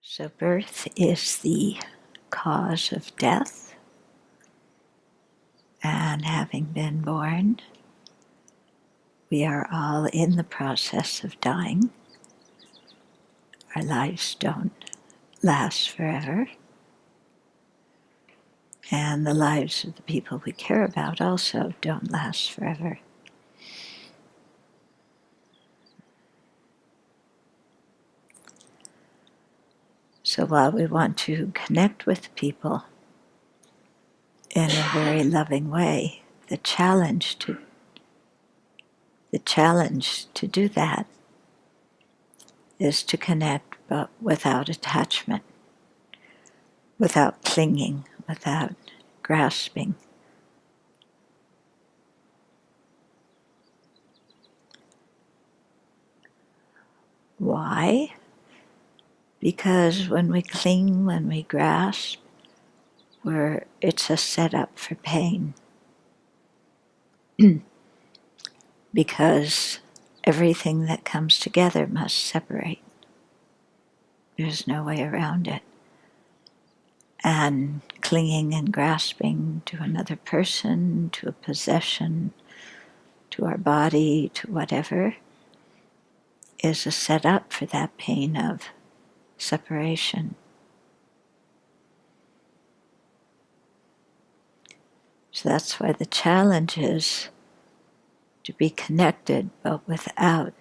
So birth is the cause of death, and having been born, we are all in the process of dying. Our lives don't last forever, and the lives of the people we care about also don't last forever. So while we want to connect with people in a very loving way, the challenge to do that is to connect, but without attachment, without clinging, without grasping. Why? Because when we cling, when we grasp, it's a setup for pain. Because everything that comes together must separate. There's no way around it. And clinging and grasping to another person, to a possession, to our body, to whatever, is a setup for that pain of separation. So that's why the challenge is to be connected, but without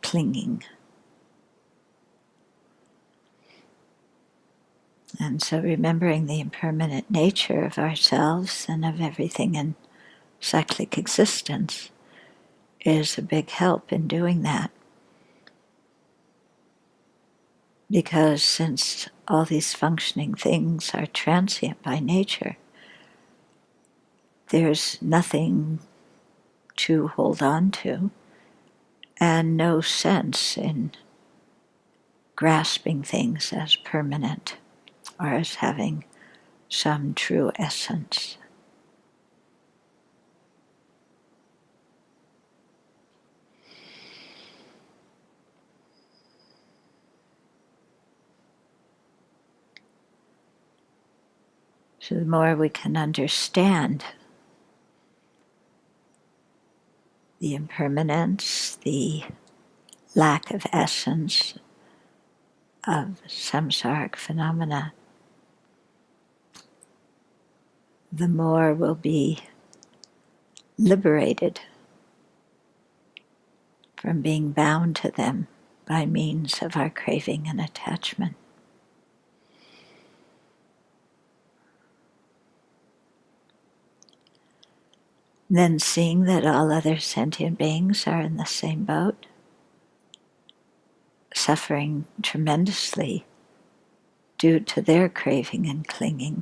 clinging. And so remembering the impermanent nature of ourselves and of everything in cyclic existence is a big help in doing that. Because since all these functioning things are transient by nature, there's nothing to hold on to and no sense in grasping things as permanent or as having some true essence. So the more we can understand the impermanence, the lack of essence of samsaric phenomena, the more we'll be liberated from being bound to them by means of our craving and attachment. Then seeing that all other sentient beings are in the same boat, suffering tremendously due to their craving and clinging,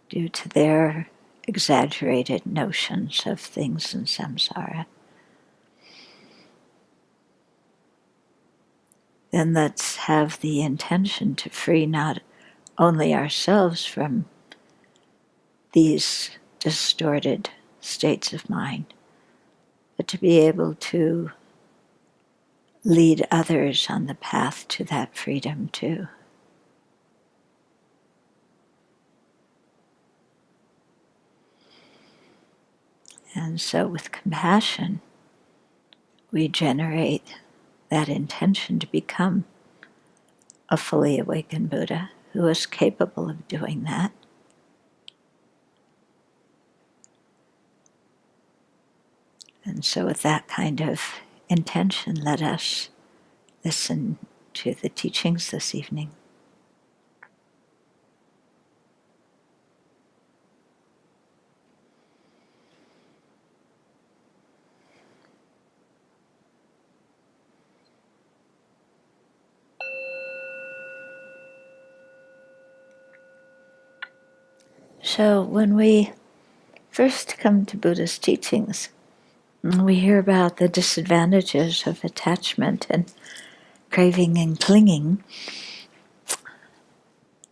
due to their exaggerated notions of things in samsara. Then let's have the intention to free not only ourselves from these distorted states of mind, but to be able to lead others on the path to that freedom too. And so with compassion, we generate that intention to become a fully awakened Buddha who is capable of doing that. And so with that kind of intention, let us listen to the teachings this evening. So when we first come to Buddha's teachings, we hear about the disadvantages of attachment and craving and clinging.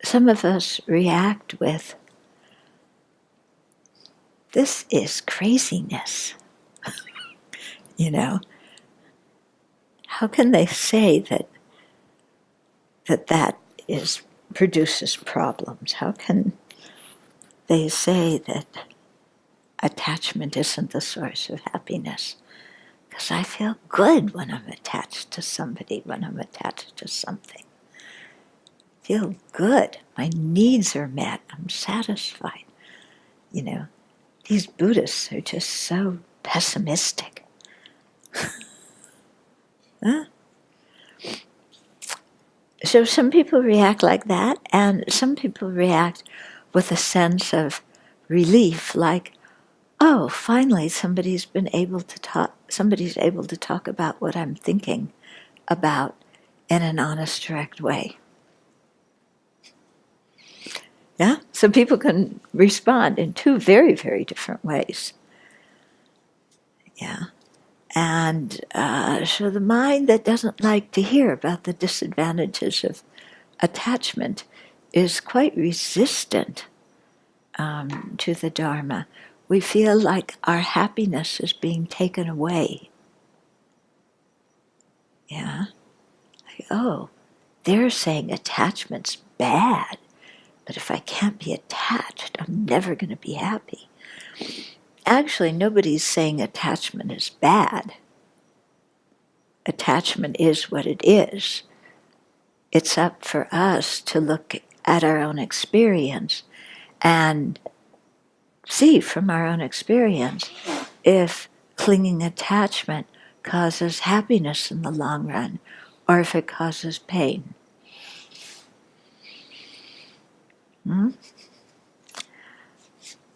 Some of us react with, this is craziness. You know, how can they say that that produces problems. How can they say that attachment isn't the source of happiness? Because I feel good when I'm attached to somebody, when I'm attached to something. I feel good. My needs are met. I'm satisfied. These Buddhists are just so pessimistic. Huh? So some people react like that, and some people react with a sense of relief, like, oh, finally somebody's able to talk about what I'm thinking about in an honest, direct way. Yeah? So people can respond in two very, very different ways. Yeah. And so the mind that doesn't like to hear about the disadvantages of attachment is quite resistant to the Dharma. We feel like our happiness is being taken away. Yeah? Like, oh, they're saying attachment's bad, but if I can't be attached, I'm never going to be happy. Actually, nobody's saying attachment is bad. Attachment is what it is. It's up for us to look at our own experience and see from our own experience if clinging attachment causes happiness in the long run or if it causes pain.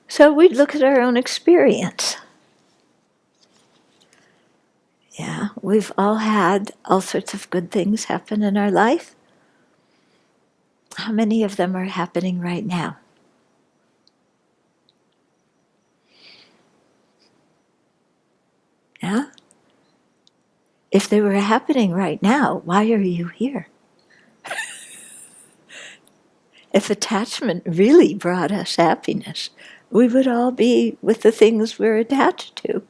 So we look at our own experience. Yeah, we've all had all sorts of good things happen in our life. How many of them are happening right now? Yeah? If they were happening right now, why are you here? If attachment really brought us happiness, we would all be with the things we're attached to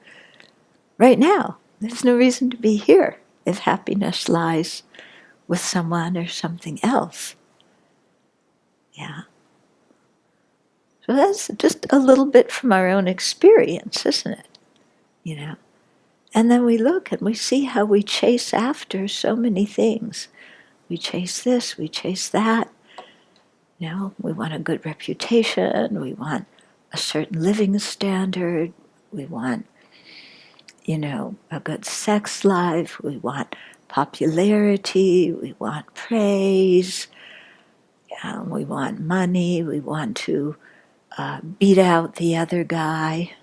right now. There's no reason to be here if happiness lies with someone or something else. Yeah. So that's just a little bit from our own experience, isn't it? And then we look and we see how we chase after so many things. We chase this, we chase that. We want a good reputation, we want a certain living standard, we want, a good sex life, we want popularity, we want praise, we want money, we want to beat out the other guy,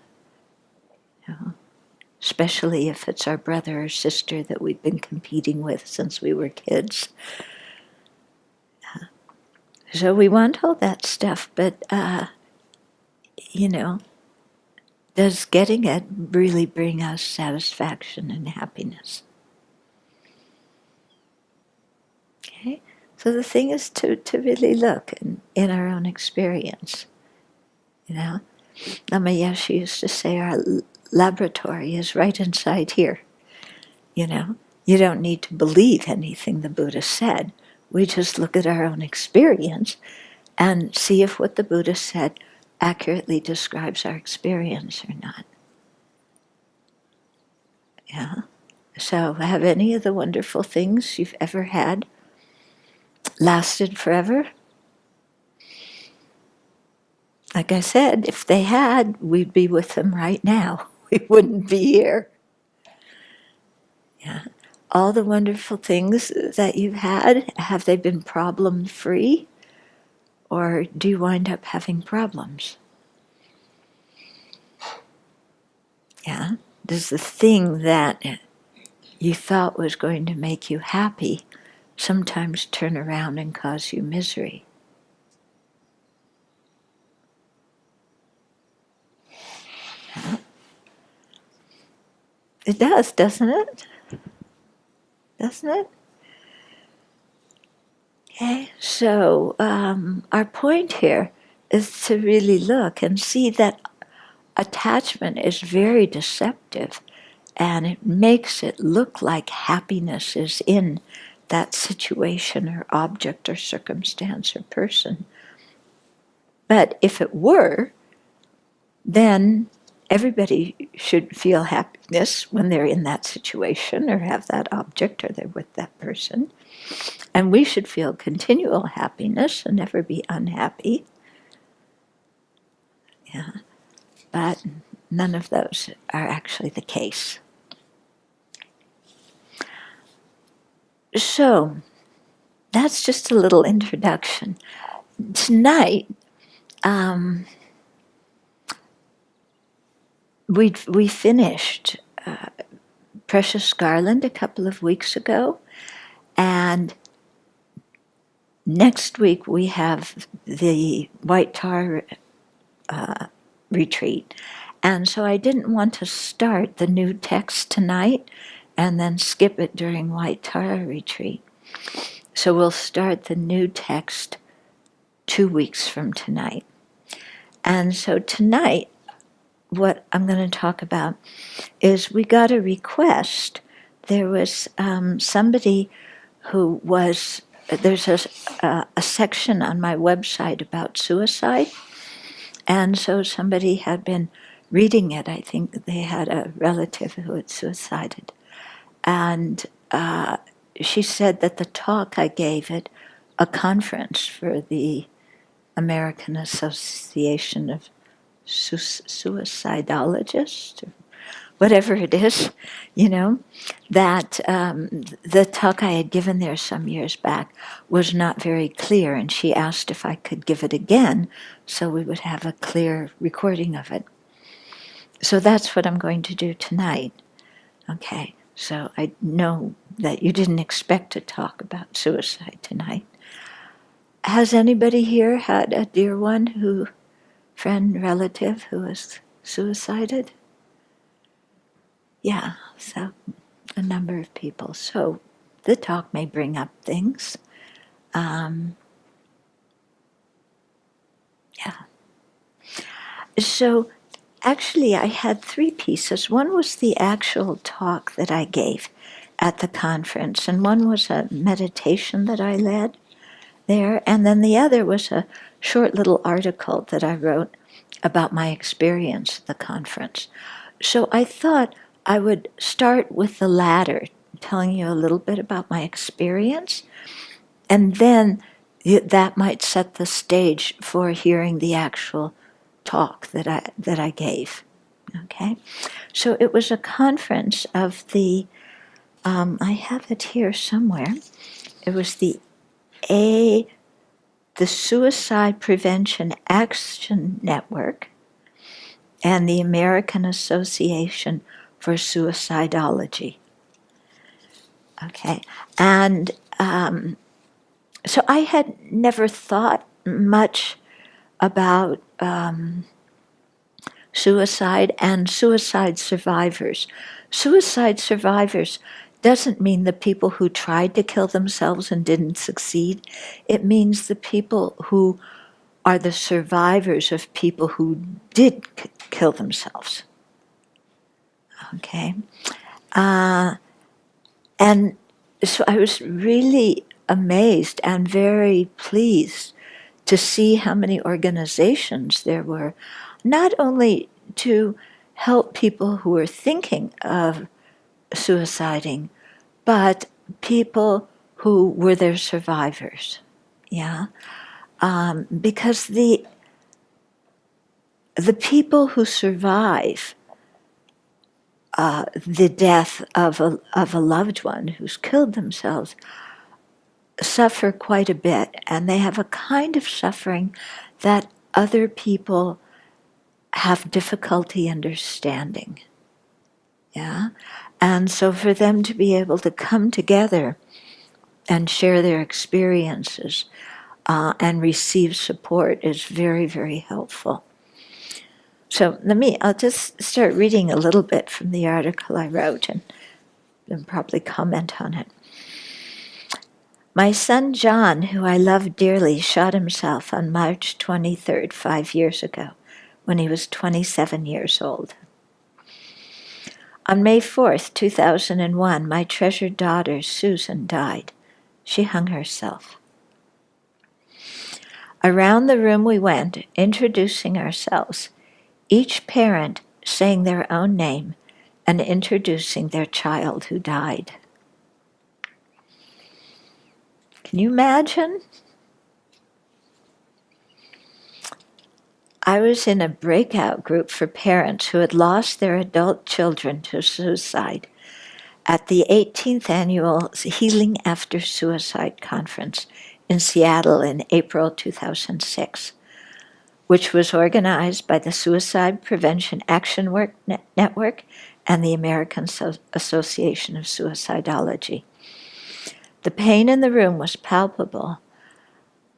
especially if it's our brother or sister that we've been competing with since we were kids. So we want all that stuff, but, does getting it really bring us satisfaction and happiness? Okay? So the thing is to really look in our own experience. Lama Yeshe used to say our laboratory is right inside here. You don't need to believe anything the Buddha said. We just look at our own experience and see if what the Buddha said accurately describes our experience or not. Yeah. So have any of the wonderful things you've ever had lasted forever? Like I said, if they had, we'd be with them right now. We wouldn't be here. Yeah. All the wonderful things that you've had, have they been problem-free? Or do you wind up having problems? Yeah? Does the thing that you thought was going to make you happy sometimes turn around and cause you misery? Yeah. It does, doesn't it? Doesn't it? Okay, so our point here is to really look and see that attachment is very deceptive, and it makes it look like happiness is in that situation or object or circumstance or person. But if it were, then everybody should feel happiness when they're in that situation or have that object or they're with that person. And we should feel continual happiness and never be unhappy. Yeah. But none of those are actually the case. So, that's just a little introduction. Tonight, we finished Precious Garland a couple of weeks ago, and next week we have the White Tar retreat. And so I didn't want to start the new text tonight and then skip it during White Tar retreat. So we'll start the new text 2 weeks from tonight. And so tonight, what I'm going to talk about is we got a request. There was somebody who was, there's a section on my website about suicide. And so somebody had been reading it. I think they had a relative who had suicided. And she said that the talk I gave at a conference for the American Association of Suicidologists, or whatever it is, that the talk I had given there some years back was not very clear, and she asked if I could give it again so we would have a clear recording of it. So that's what I'm going to do tonight. Okay, so I know that you didn't expect to talk about suicide tonight. Has anybody here had a dear one friend, relative who was suicided? Yeah, so a number of people. So the talk may bring up things. So actually I had 3 pieces. One was the actual talk that I gave at the conference, and one was a meditation that I led there, and then the other was a short little article that I wrote about my experience at the conference. So I thought I would start with the latter, telling you a little bit about my experience, and then that might set the stage for hearing the actual talk that I gave. Okay, so it was a conference of the I have it here somewhere. It was the Suicide Prevention Action Network and the American Association for Suicidology. Okay, and so I had never thought much about suicide and suicide survivors. Suicide survivors doesn't mean the people who tried to kill themselves and didn't succeed. It means the people who are the survivors of people who did kill themselves. Okay? And so I was really amazed and very pleased to see how many organizations there were, not only to help people who were thinking of suiciding, but people who were their survivors. Yeah, because the people who survive the death of a loved one who's killed themselves suffer quite a bit, and they have a kind of suffering that other people have difficulty understanding. Yeah, and so for them to be able to come together and share their experiences and receive support is very, very helpful. So I'll just start reading a little bit from the article I wrote and probably comment on it. My son John, who I love dearly, shot himself on March 23rd, 5 years ago, when he was 27 years old. On May 4th, 2001, my treasured daughter Susan died she hung herself. Around the room we went, introducing ourselves, each parent saying their own name and introducing their child who died. Can you imagine? I was in a breakout group for parents who had lost their adult children to suicide at the 18th Annual Healing After Suicide Conference in Seattle in April 2006, which was organized by the Suicide Prevention Action Network and the American Association of Suicidology. The pain in the room was palpable,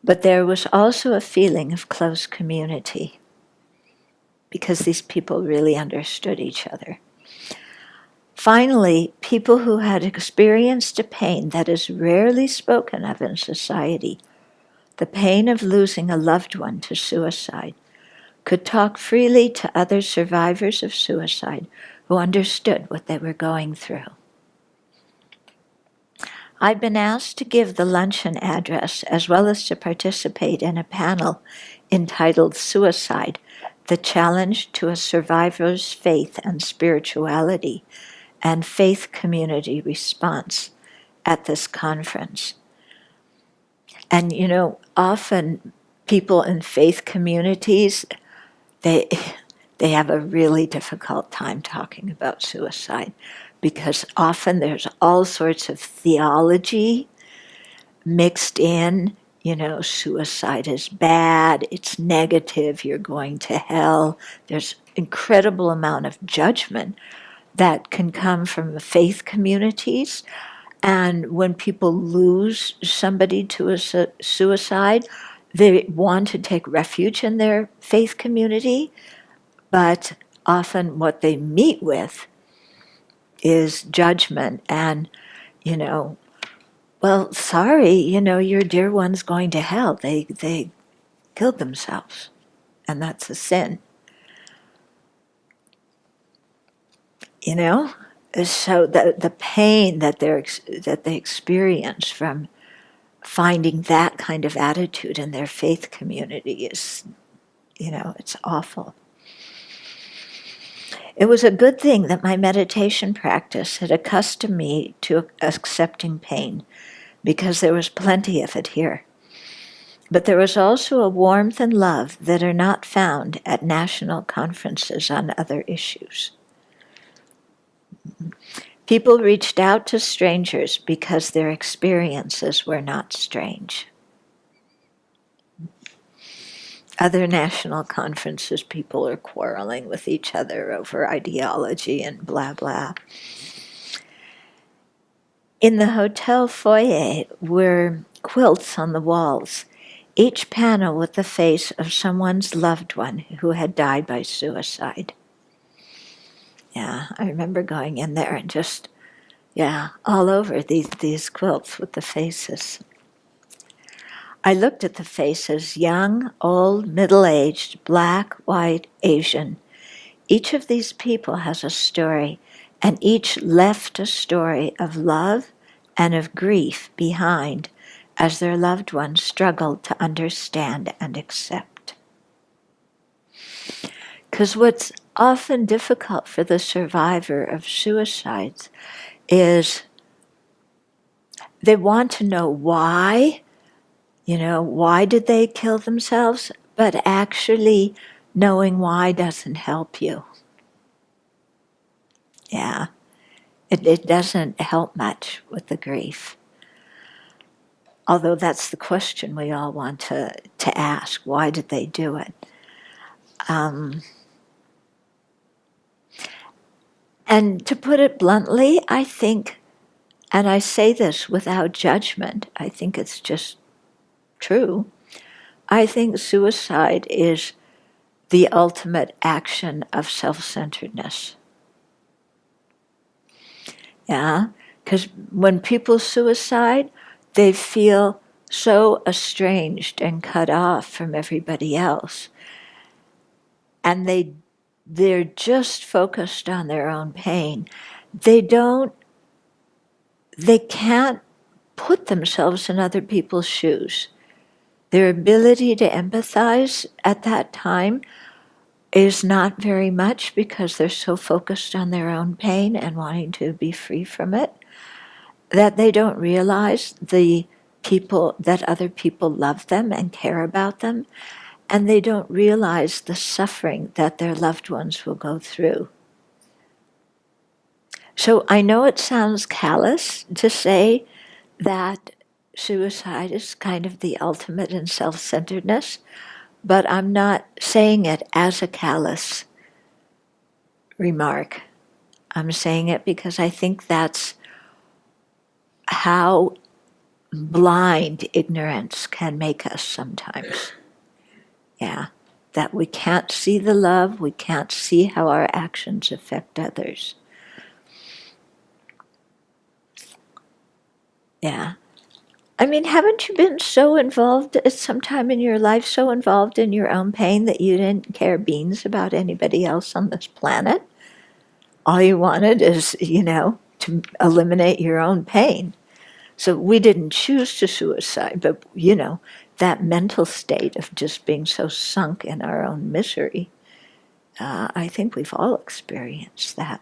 but there was also a feeling of close community because these people really understood each other. Finally, people who had experienced a pain that is rarely spoken of in society, the pain of losing a loved one to suicide, could talk freely to other survivors of suicide who understood what they were going through. I've been asked to give the luncheon address as well as to participate in a panel entitled Suicide, the Challenge to a Survivor's Faith and Spirituality and Faith Community Response at this conference. And often people in faith communities, they have a really difficult time talking about suicide because often there's all sorts of theology mixed in. Suicide is bad, it's negative, you're going to hell. There's incredible amount of judgment that can come from faith communities. And when people lose somebody to a suicide, they want to take refuge in their faith community, but often what they meet with is judgment and, well, sorry, your dear one's going to hell. They killed themselves, and that's a sin. So the pain that they experience from finding that kind of attitude in their faith community is, it's awful. It was a good thing that my meditation practice had accustomed me to accepting pain, because there was plenty of it here. But there was also a warmth and love that are not found at national conferences on other issues. People reached out to strangers because their experiences were not strange. Other national conferences, people are quarreling with each other over ideology and blah, blah. In the hotel foyer were quilts on the walls, each panel with the face of someone's loved one who had died by suicide. Yeah, I remember going in there and just, all over these quilts with the faces. I looked at the faces, young, old, middle-aged, black, white, Asian. Each of these people has a story, and each left a story of love and of grief behind as their loved ones struggled to understand and accept. Because what's often difficult for the survivor of suicides is they want to know why. Why did they kill themselves? But actually, knowing why doesn't help you. Yeah, it doesn't help much with the grief. Although that's the question we all want to ask. Why did they do it? And to put it bluntly, I think, and I say this without judgment, I think it's just true. I think suicide is the ultimate action of self-centeredness. Yeah, because when people suicide, they feel so estranged and cut off from everybody else. And they're just focused on their own pain. They can't put themselves in other people's shoes. Their ability to empathize at that time is not very much because they're so focused on their own pain and wanting to be free from it that they don't realize that other people love them and care about them, and they don't realize the suffering that their loved ones will go through. So I know it sounds callous to say that suicide is kind of the ultimate in self-centeredness, but I'm not saying it as a callous remark. I'm saying it because I think that's how blind ignorance can make us sometimes. Yeah, that we can't see the love, we can't see how our actions affect others. Yeah. I mean, haven't you been so involved at some time in your life, so involved in your own pain that you didn't care beans about anybody else on this planet? All you wanted is, to eliminate your own pain. So we didn't choose to suicide, but, that mental state of just being so sunk in our own misery, I think we've all experienced that.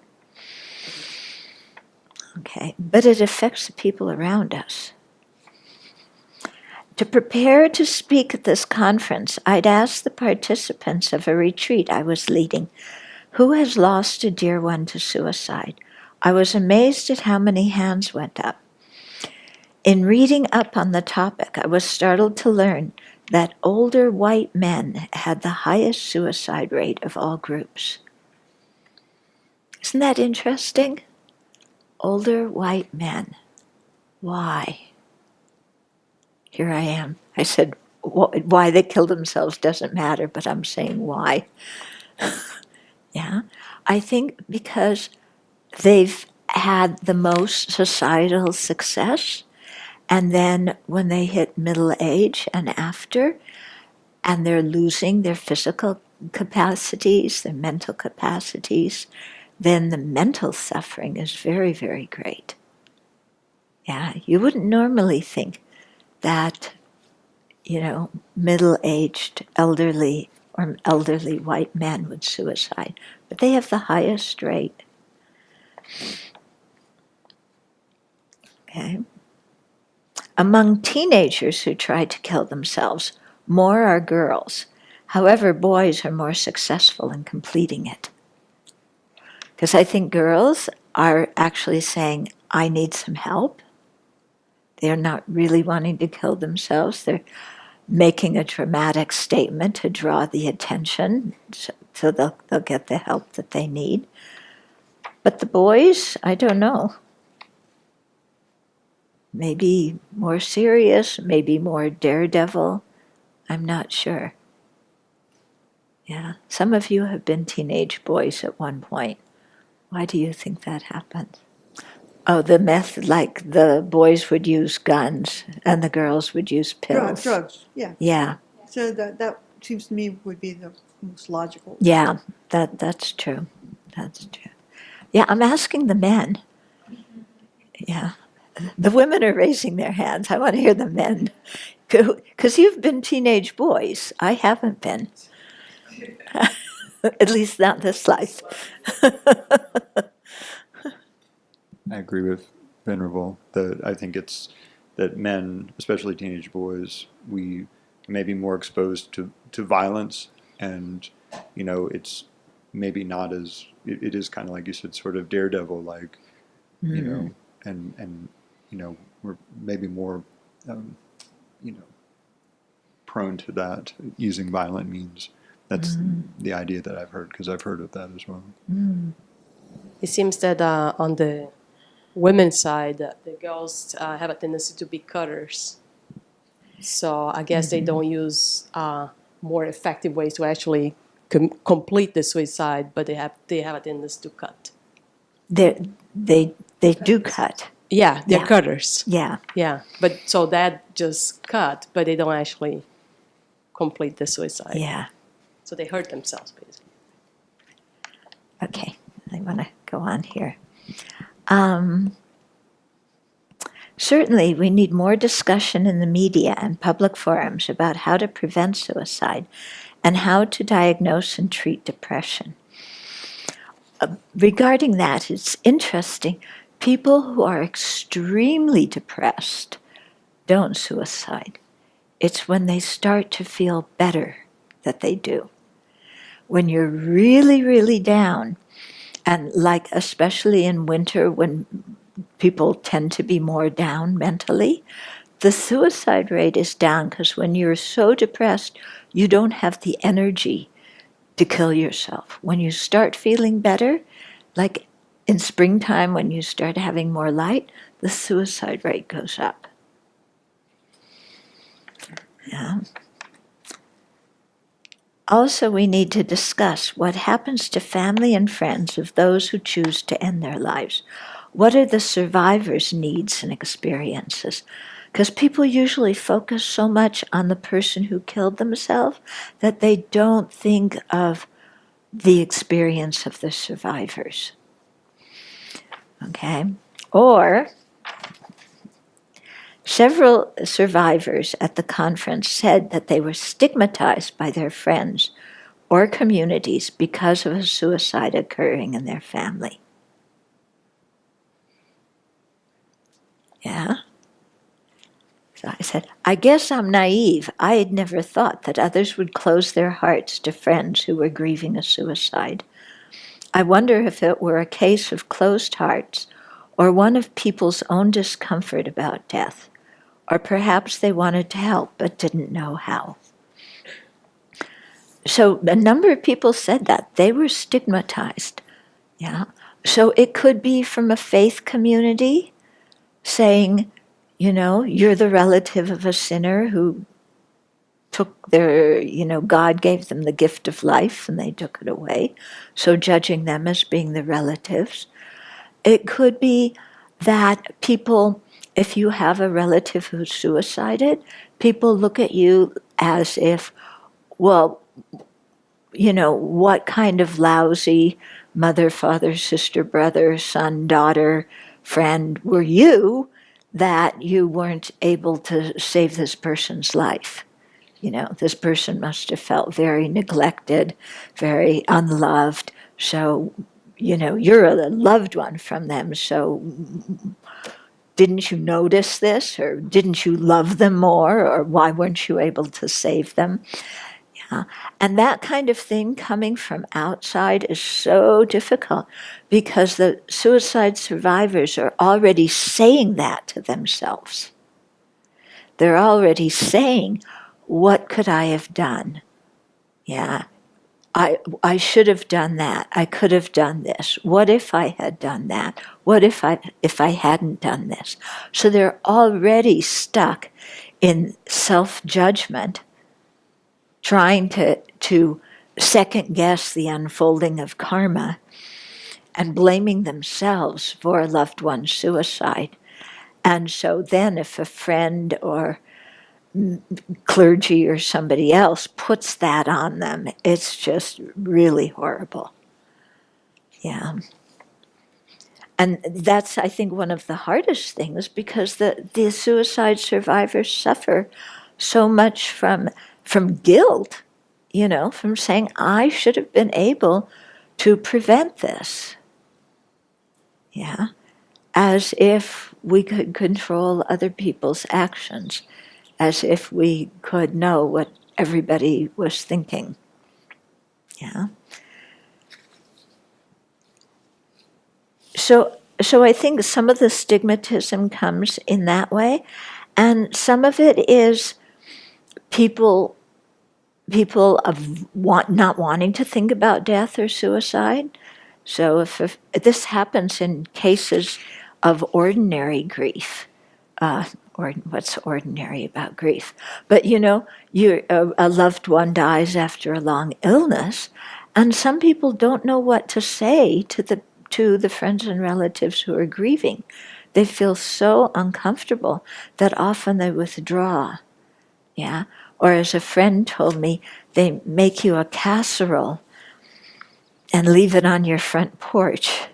Okay, but it affects the people around us. To prepare to speak at this conference, I'd asked the participants of a retreat I was leading, who has lost a dear one to suicide? I was amazed at how many hands went up. In reading up on the topic, I was startled to learn that older white men had the highest suicide rate of all groups. Isn't that interesting? Older white men. Why? Here I am. I said, why they killed themselves doesn't matter, but I'm saying why. Yeah, I think because they've had the most societal success, and then when they hit middle age and after, and they're losing their physical capacities, their mental capacities, then the mental suffering is very, very great. Yeah, you wouldn't normally think that, middle-aged, elderly, or elderly white men would suicide, but they have the highest rate. Okay. Among teenagers who try to kill themselves, more are girls. However, boys are more successful in completing it. Because I think girls are actually saying, I need some help. They're not really wanting to kill themselves. They're making a dramatic statement to draw the attention so they'll get the help that they need. But the boys, I don't know. Maybe more serious, maybe more daredevil. I'm not sure. Yeah, some of you have been teenage boys at one point. Why do you think that happened? Oh, the method, like the boys would use guns and the girls would use pills. Drugs, yeah. Yeah. So that seems to me would be the most logical. Yeah, that's true. That's true. Yeah, I'm asking the men. Yeah. The women are raising their hands. I want to hear the men. Because you've been teenage boys. I haven't been. At least not this life. I agree with Venerable that I think it's that men, especially teenage boys, we may be more exposed to violence, and it's maybe not as it is kind of like you said, sort of daredevil like, and we're maybe more prone to that, using violent means. That's the idea that I've heard, because I've heard of that as well. It seems that on the women's side, the girls have a tendency to be cutters. So I guess they don't use more effective ways to actually complete the suicide, but they have a tendency to cut. They do cut. Yeah, they're cutters. Yeah. Yeah, but so that just cut, but they don't actually complete the suicide. Yeah. So they hurt themselves, basically. Okay, I want to go on here. Certainly, we need more discussion in the media and public forums about how to prevent suicide and how to diagnose and treat depression. Regarding that, it's interesting. People who are extremely depressed don't suicide. It's when they start to feel better that they do. When you're really, really down, and like especially in winter when people tend to be more down mentally, the suicide rate is down because when you're so depressed, you don't have the energy to kill yourself. When you start feeling better, like in springtime when you start having more light, the suicide rate goes up. Yeah. Also, we need to discuss what happens to family and friends of those who choose to end their lives. What are the survivors' needs and experiences? Because people usually focus so much on the person who killed themselves that they don't think of the experience of the survivors. Okay? Or, several survivors at the conference said that they were stigmatized by their friends or communities because of a suicide occurring in their family. Yeah? So I said, I guess I'm naive. I had never thought that others would close their hearts to friends who were grieving a suicide. I wonder if it were a case of closed hearts or one of people's own discomfort about death. Or perhaps they wanted to help but didn't know how. So a number of people said that. They were stigmatized. Yeah. So it could be from a faith community saying, you know, you're the relative of a sinner who took their, God gave them the gift of life and they took it away. So judging them as being the relatives. It could be that people, if you have a relative who's suicided, people look at you as if, well, what kind of lousy mother, father, sister, brother, son, daughter, friend were you that you weren't able to save this person's life? This person must have felt very neglected, very unloved. So, you're a loved one from them. So didn't you notice this? Or didn't you love them more? Or why weren't you able to save them? Yeah. And that kind of thing coming from outside is so difficult because the suicide survivors are already saying that to themselves. They're already saying, what could I have done? Yeah. I should have done that. I could have done this. What if I had done that? What if I hadn't done this? So they're already stuck in self-judgment, trying to second guess the unfolding of karma and blaming themselves for a loved one's suicide. And so then if a friend or clergy or somebody else puts that on them, it's just really horrible. Yeah. And that's, I think, one of the hardest things because the suicide survivors suffer so much from guilt, from saying, I should have been able to prevent this. Yeah. As if we could control other people's actions, as if we could know what everybody was thinking. Yeah. So I think some of the stigmatism comes in that way, and some of it is people not wanting to think about death or suicide. So if this happens in cases of ordinary grief, or what's ordinary about grief? But a loved one dies after a long illness, and some people don't know what to say to the friends and relatives who are grieving. They feel so uncomfortable that often they withdraw. Yeah. Or as a friend told me, they make you a casserole and leave it on your front porch.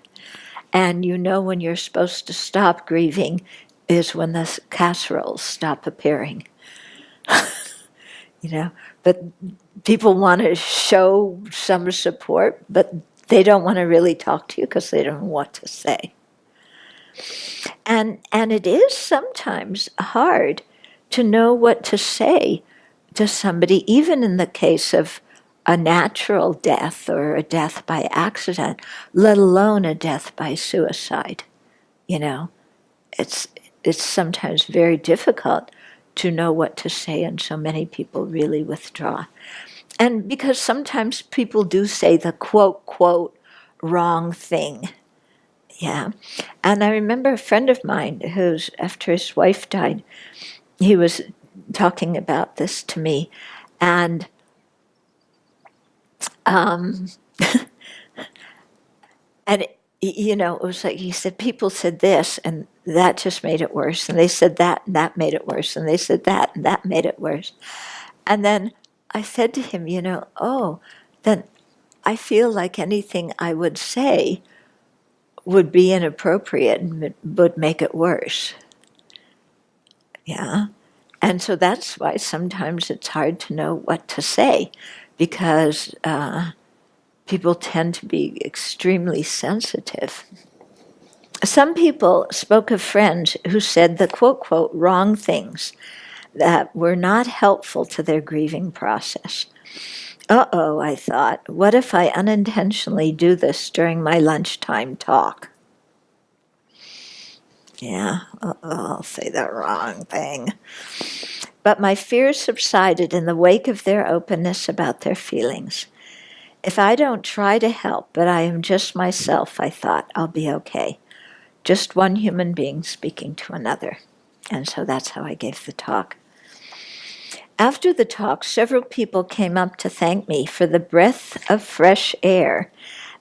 And when you're supposed to stop grieving, is when the casseroles stop appearing. But people want to show some support, but they don't want to really talk to you because they don't know what to say. And it is sometimes hard to know what to say to somebody, even in the case of a natural death or a death by accident, let alone a death by suicide. It's sometimes very difficult to know what to say, and so many people really withdraw. And because sometimes people do say the quote wrong thing. Yeah. And I remember a friend of mine who's, after his wife died, he was talking about this to me. And and it was like, he said, people said this, and that just made it worse. And they said that, and that made it worse. And they said that, and that made it worse. And then I said to him, then I feel like anything I would say would be inappropriate and would make it worse. Yeah. And so that's why sometimes it's hard to know what to say, because people tend to be extremely sensitive. Some people spoke of friends who said the quote wrong things that were not helpful to their grieving process. Uh-oh, I thought, what if I unintentionally do this during my lunchtime talk? Yeah, I'll say the wrong thing. But my fears subsided in the wake of their openness about their feelings. If I don't try to help, but I am just myself, I thought, I'll be okay. Just one human being speaking to another. And so that's how I gave the talk. After the talk, several people came up to thank me for the breath of fresh air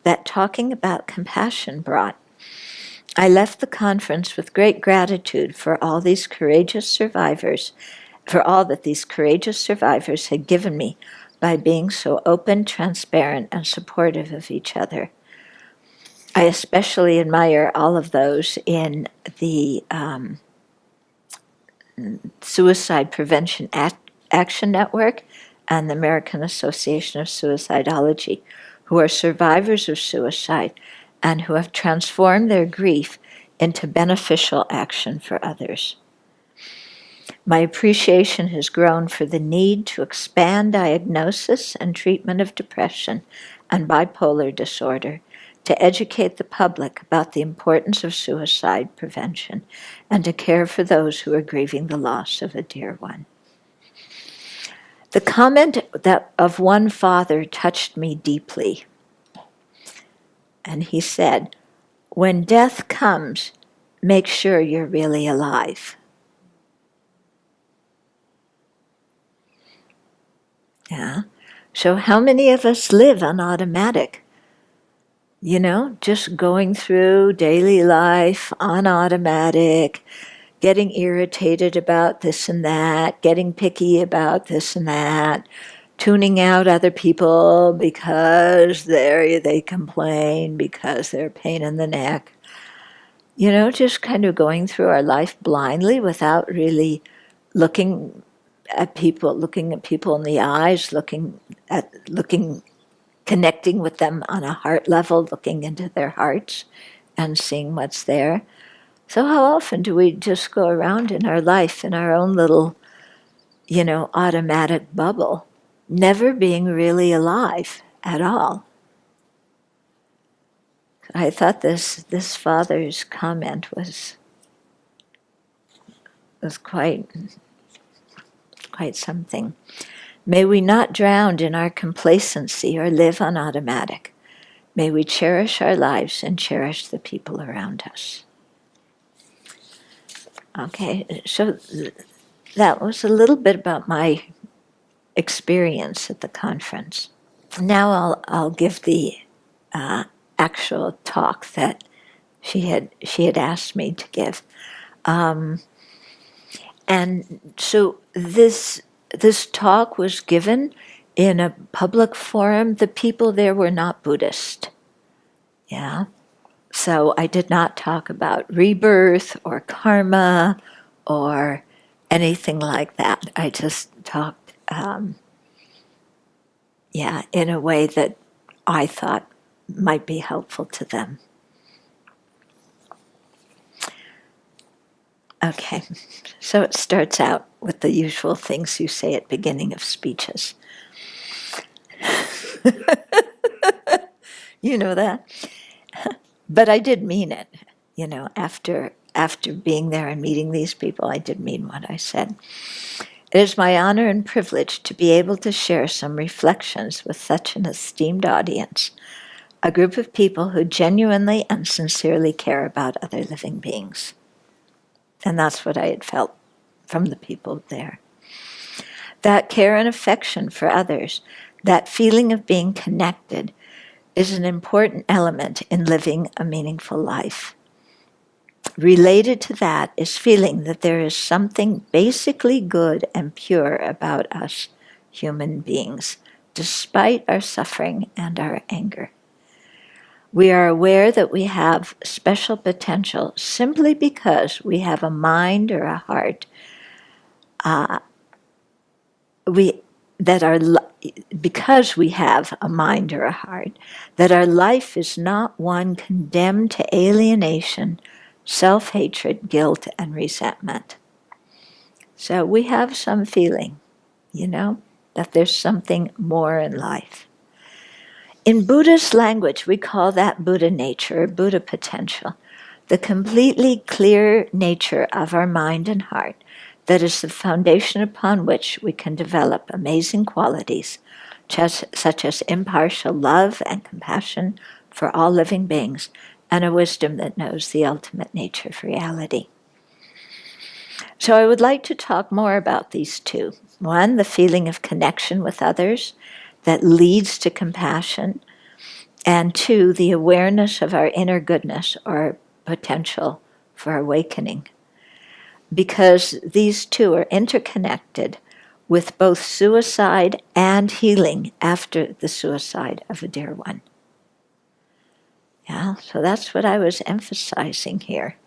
that talking about compassion brought. I left the conference with great gratitude for all these courageous survivors, for all that these courageous survivors had given me by being so open, transparent, and supportive of each other. I especially admire all of those in the Suicide Prevention Action Network and the American Association of Suicidology, who are survivors of suicide and who have transformed their grief into beneficial action for others. My appreciation has grown for the need to expand diagnosis and treatment of depression and bipolar disorder, to educate the public about the importance of suicide prevention, and to care for those who are grieving the loss of a dear one. The comment of one father touched me deeply. And he said, when death comes, make sure you're really alive. Yeah. So how many of us live on automatic? Just going through daily life on automatic, getting irritated about this and that, getting picky about this and that, tuning out other people because they complain, because they're a pain in the neck. Just kind of going through our life blindly without really looking at people in the eyes, connecting with them on a heart level, looking into their hearts and seeing what's there. So how often do we just go around in our life in our own little, automatic bubble, never being really alive at all? I thought this father's comment was quite something. May we not drown in our complacency or live on automatic. May we cherish our lives and cherish the people around us. Okay, so that was a little bit about my experience at the conference. Now I'll give the actual talk that she had asked me to give, and so this talk was given in a public forum. The people there were not Buddhist. Yeah. So I did not talk about rebirth or karma or anything like that. I just talked, in a way that I thought might be helpful to them. Okay, so it starts out with the usual things you say at beginning of speeches. You know that? But I did mean it. After being there and meeting these people, I did mean what I said. It is my honor and privilege to be able to share some reflections with such an esteemed audience, a group of people who genuinely and sincerely care about other living beings. And that's what I had felt from the people there. That care and affection for others, that feeling of being connected, is an important element in living a meaningful life. Related to that is feeling that there is something basically good and pure about us human beings, despite our suffering and our anger. We are aware that we have special potential simply because we have a mind or a heart because we have a mind or a heart, that our life is not one condemned to alienation, self-hatred, guilt, and resentment. So we have some feeling, that there's something more in life. In Buddhist language, we call that Buddha nature, or Buddha potential, the completely clear nature of our mind and heart that is the foundation upon which we can develop amazing qualities, such as impartial love and compassion for all living beings, and a wisdom that knows the ultimate nature of reality. So I would like to talk more about these two. One, the feeling of connection with others that leads to compassion, and two, the awareness of our inner goodness or potential for awakening. Because these two are interconnected with both suicide and healing after the suicide of a dear one. Yeah, so that's what I was emphasizing here.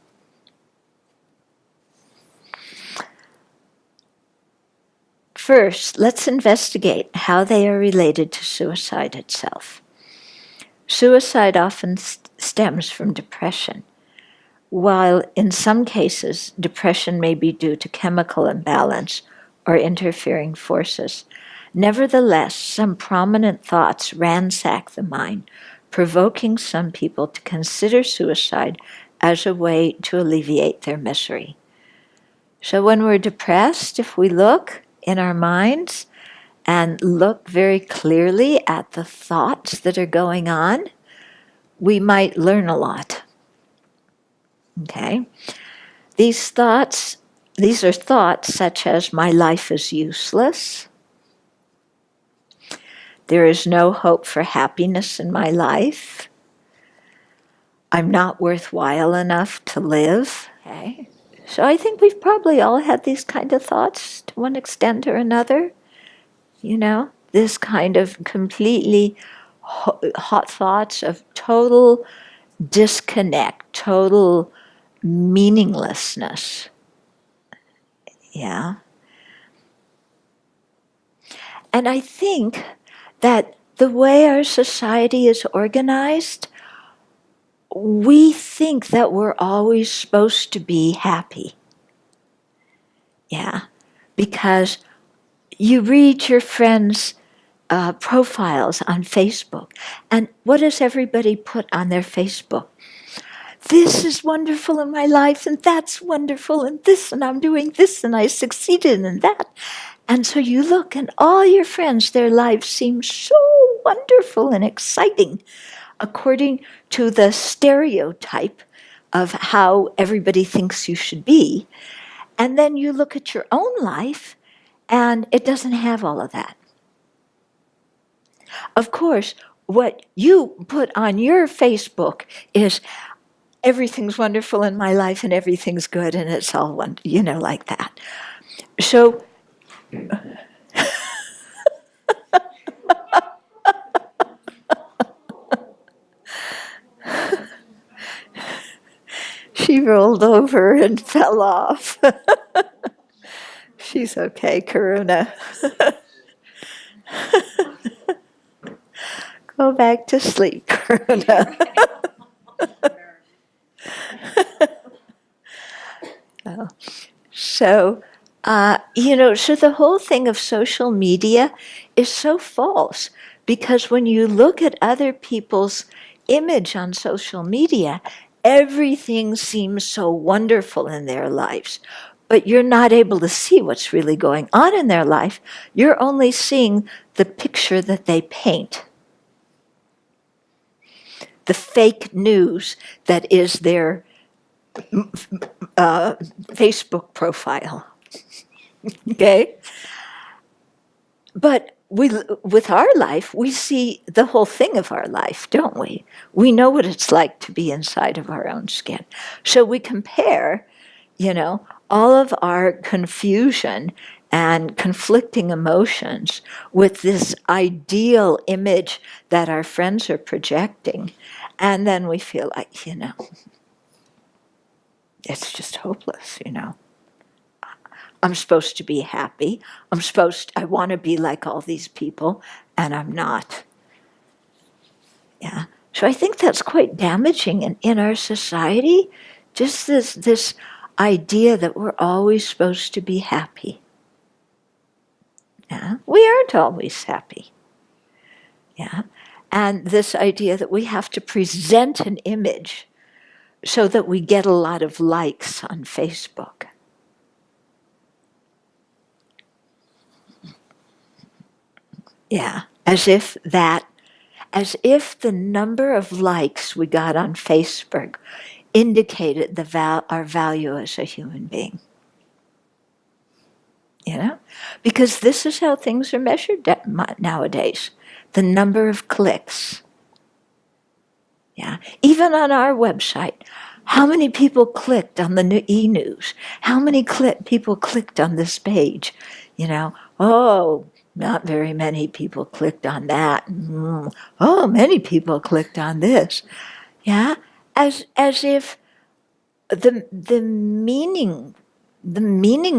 First, let's investigate how they are related to suicide itself. Suicide often stems from depression. While in some cases, depression may be due to chemical imbalance or interfering forces, nevertheless, some prominent thoughts ransack the mind, provoking some people to consider suicide as a way to alleviate their misery. So when we're depressed, if we look in our minds and look very clearly at the thoughts that are going on, we might learn a lot. Okay? These are thoughts such as, my life is useless. There is no hope for happiness in my life. I'm not worthwhile enough to live. Okay? So I think we've probably all had these kind of thoughts to one extent or another. This kind of completely hot thoughts of total disconnect, total meaninglessness. Yeah. And I think that the way our society is organized, we think that we're always supposed to be happy. Yeah. Because you read your friends' profiles on Facebook, and what does everybody put on their Facebook? This is wonderful in my life, and that's wonderful, and this, and I'm doing this, and I succeeded in that. And so you look, and all your friends, their lives seem so wonderful and exciting, according to the stereotype of how everybody thinks you should be. And then you look at your own life, and it doesn't have all of that. Of course, what you put on your Facebook is, everything's wonderful in my life and everything's good and it's all like that. So She rolled over and fell off. She's okay, Karuna. Go back to sleep, Karuna. Oh. So, so the whole thing of social media is so false, because when you look at other people's image on social media, everything seems so wonderful in their lives, but you're not able to see what's really going on in their life. You're only seeing the picture that they paint, the fake news that is their Facebook profile. Okay? But with our life, we see the whole thing of our life, don't we? We know what it's like to be inside of our own skin. So we compare, all of our confusion and conflicting emotions with this ideal image that our friends are projecting. And then we feel like, it's just hopeless, I'm supposed to be happy. I want to be like all these people, and I'm not. Yeah. So I think that's quite damaging in our society, just this idea that we're always supposed to be happy. Yeah. We aren't always happy. Yeah. And this idea that we have to present an image so that we get a lot of likes on Facebook. Yeah, as if the number of likes we got on Facebook indicated our value as a human being. Because this is how things are measured nowadays. The number of clicks. Yeah, even on our website, how many people clicked on the e-news? How many people clicked on this page? Not very many people clicked on that. Many people clicked on this. Yeah, as if the meaning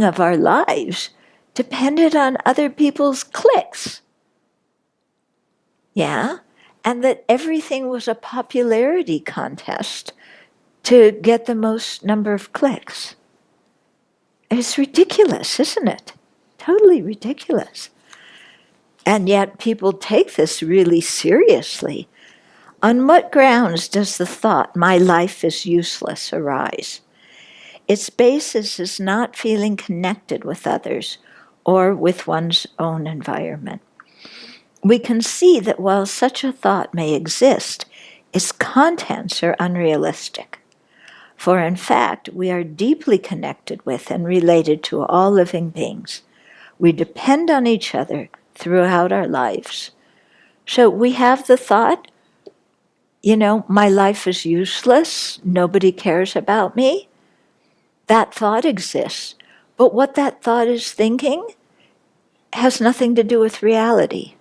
of our lives depended on other people's clicks. Yeah, and that everything was a popularity contest to get the most number of clicks. It's ridiculous, isn't it? Totally ridiculous. And yet people take this really seriously. On what grounds does the thought, "my life is useless," arise? Its basis is not feeling connected with others or with one's own environment. We can see that while such a thought may exist, its contents are unrealistic. For in fact, we are deeply connected with and related to all living beings. We depend on each other throughout our lives. So we have the thought, my life is useless, nobody cares about me. That thought exists. But what that thought is thinking has nothing to do with reality.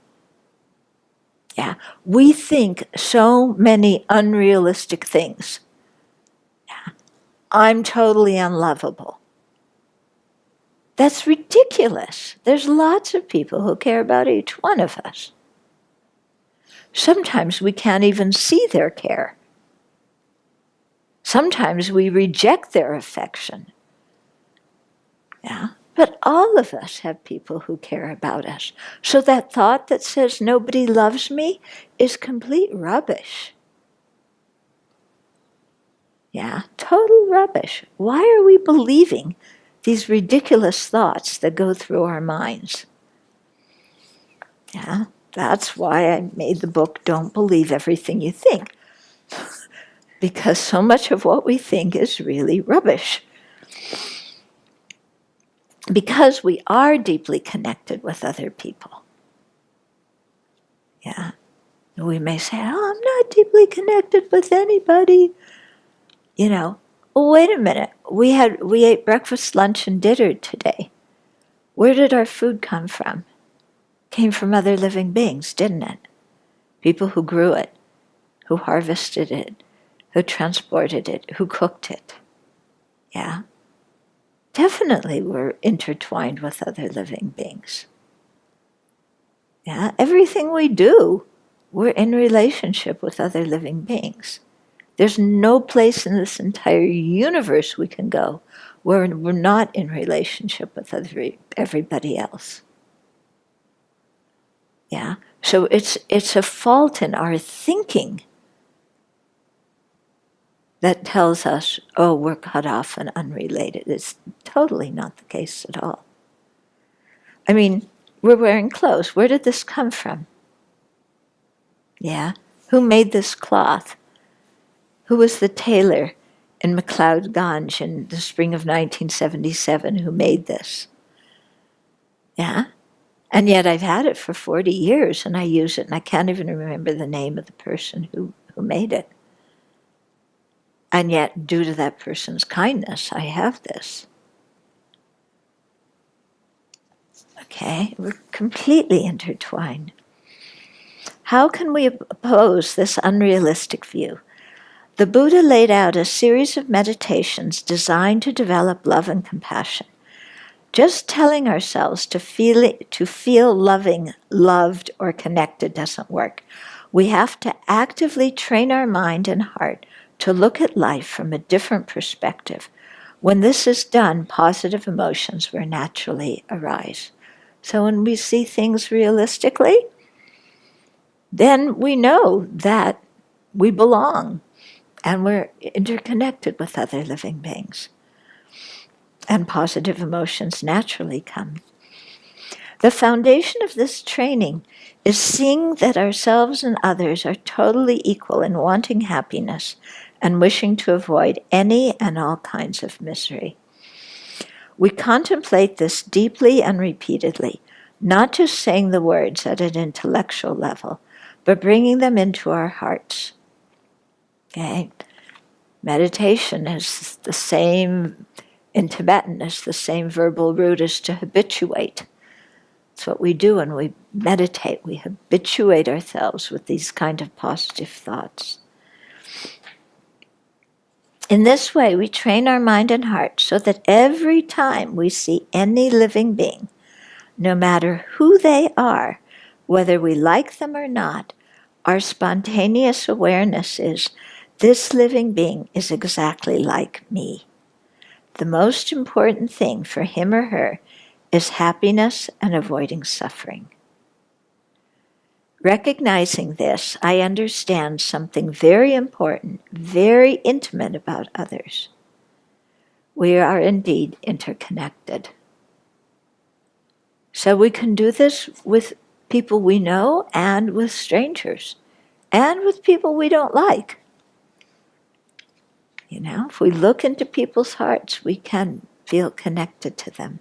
Yeah, we think so many unrealistic things. Yeah. I'm totally unlovable. That's ridiculous. There's lots of people who care about each one of us. Sometimes we can't even see their care. Sometimes we reject their affection. Yeah, but all of us have people who care about us. So that thought that says nobody loves me is complete rubbish. Yeah, total rubbish. Why are we believing these ridiculous thoughts that go through our minds? Yeah, that's why I made the book, Don't Believe Everything You Think. Because so much of what we think is really rubbish. Because we are deeply connected with other people. Yeah. We may say, I'm not deeply connected with anybody. Wait a minute. We ate breakfast, lunch, and dinner today. Where did our food come from? Came from other living beings, didn't it? People who grew it, who harvested it, who transported it, who cooked it. Yeah. Definitely we're intertwined with other living beings. Yeah. Everything we do, we're in relationship with other living beings. There's no place in this entire universe we can go where we're not in relationship with everybody else. Yeah. So it's a fault in our thinking that tells us, oh, we're cut off and unrelated. It's totally not the case at all. I mean, we're wearing clothes. Where did this come from? Yeah. Who made this cloth? Who was the tailor in McLeod-Ganj in the spring of 1977 who made this? Yeah. And yet I've had it for 40 years and I use it and I can't even remember the name of the person who made it. And yet, due to that person's kindness, I have this. Okay, we're completely intertwined. How can we oppose this unrealistic view? The Buddha laid out a series of meditations designed to develop love and compassion. Just telling ourselves to feel loving, loved, or connected doesn't work. We have to actively train our mind and heart to look at life from a different perspective. When this is done, positive emotions will naturally arise. So when we see things realistically, then we know that we belong and we're interconnected with other living beings. And positive emotions naturally come. The foundation of this training is seeing that ourselves and others are totally equal in wanting happiness and wishing to avoid any and all kinds of misery. We contemplate this deeply and repeatedly, not just saying the words at an intellectual level, but bringing them into our hearts. Okay? Meditation is the same, in Tibetan, is the same verbal root as to habituate. It's what we do when we meditate. We habituate ourselves with these kind of positive thoughts. In this way, we train our mind and heart so that every time we see any living being, no matter who they are, whether we like them or not, our spontaneous awareness is, this living being is exactly like me. The most important thing for him or her is happiness and avoiding suffering. Recognizing this, I understand something very important, very intimate about others. We are indeed interconnected. So we can do this with people we know and with strangers and with people we don't like. You know, if we look into people's hearts, we can feel connected to them.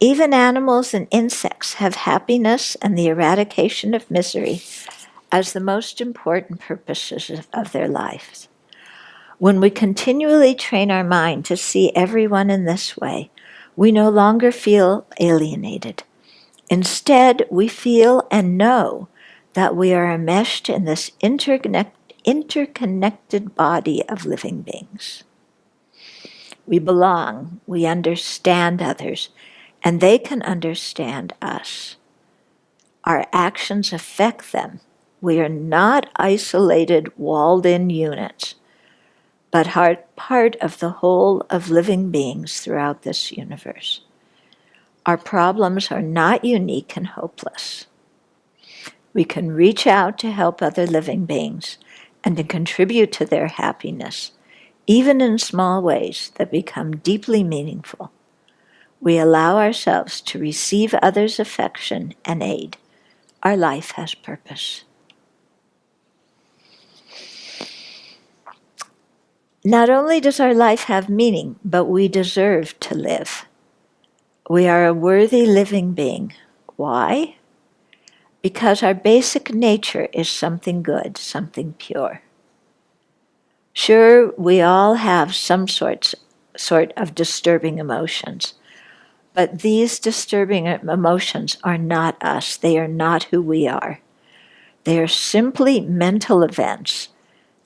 Even animals and insects have happiness and the eradication of misery as the most important purposes of their lives. When we continually train our mind to see everyone in this way, we no longer feel alienated. Instead, we feel and know that we are enmeshed in this interconnected body of living beings. We belong, we understand others, and they can understand us. Our actions affect them. We are not isolated, walled-in units, but part of the whole of living beings throughout this universe. Our problems are not unique and hopeless. We can reach out to help other living beings and to contribute to their happiness, even in small ways that become deeply meaningful. We allow ourselves to receive others' affection and aid. Our life has purpose. Not only does our life have meaning, but we deserve to live. We are a worthy living being. Why? Because our basic nature is something good, something pure. Sure, we all have some sort of disturbing emotions, but these disturbing emotions are not us. They are not who we are. They are simply mental events,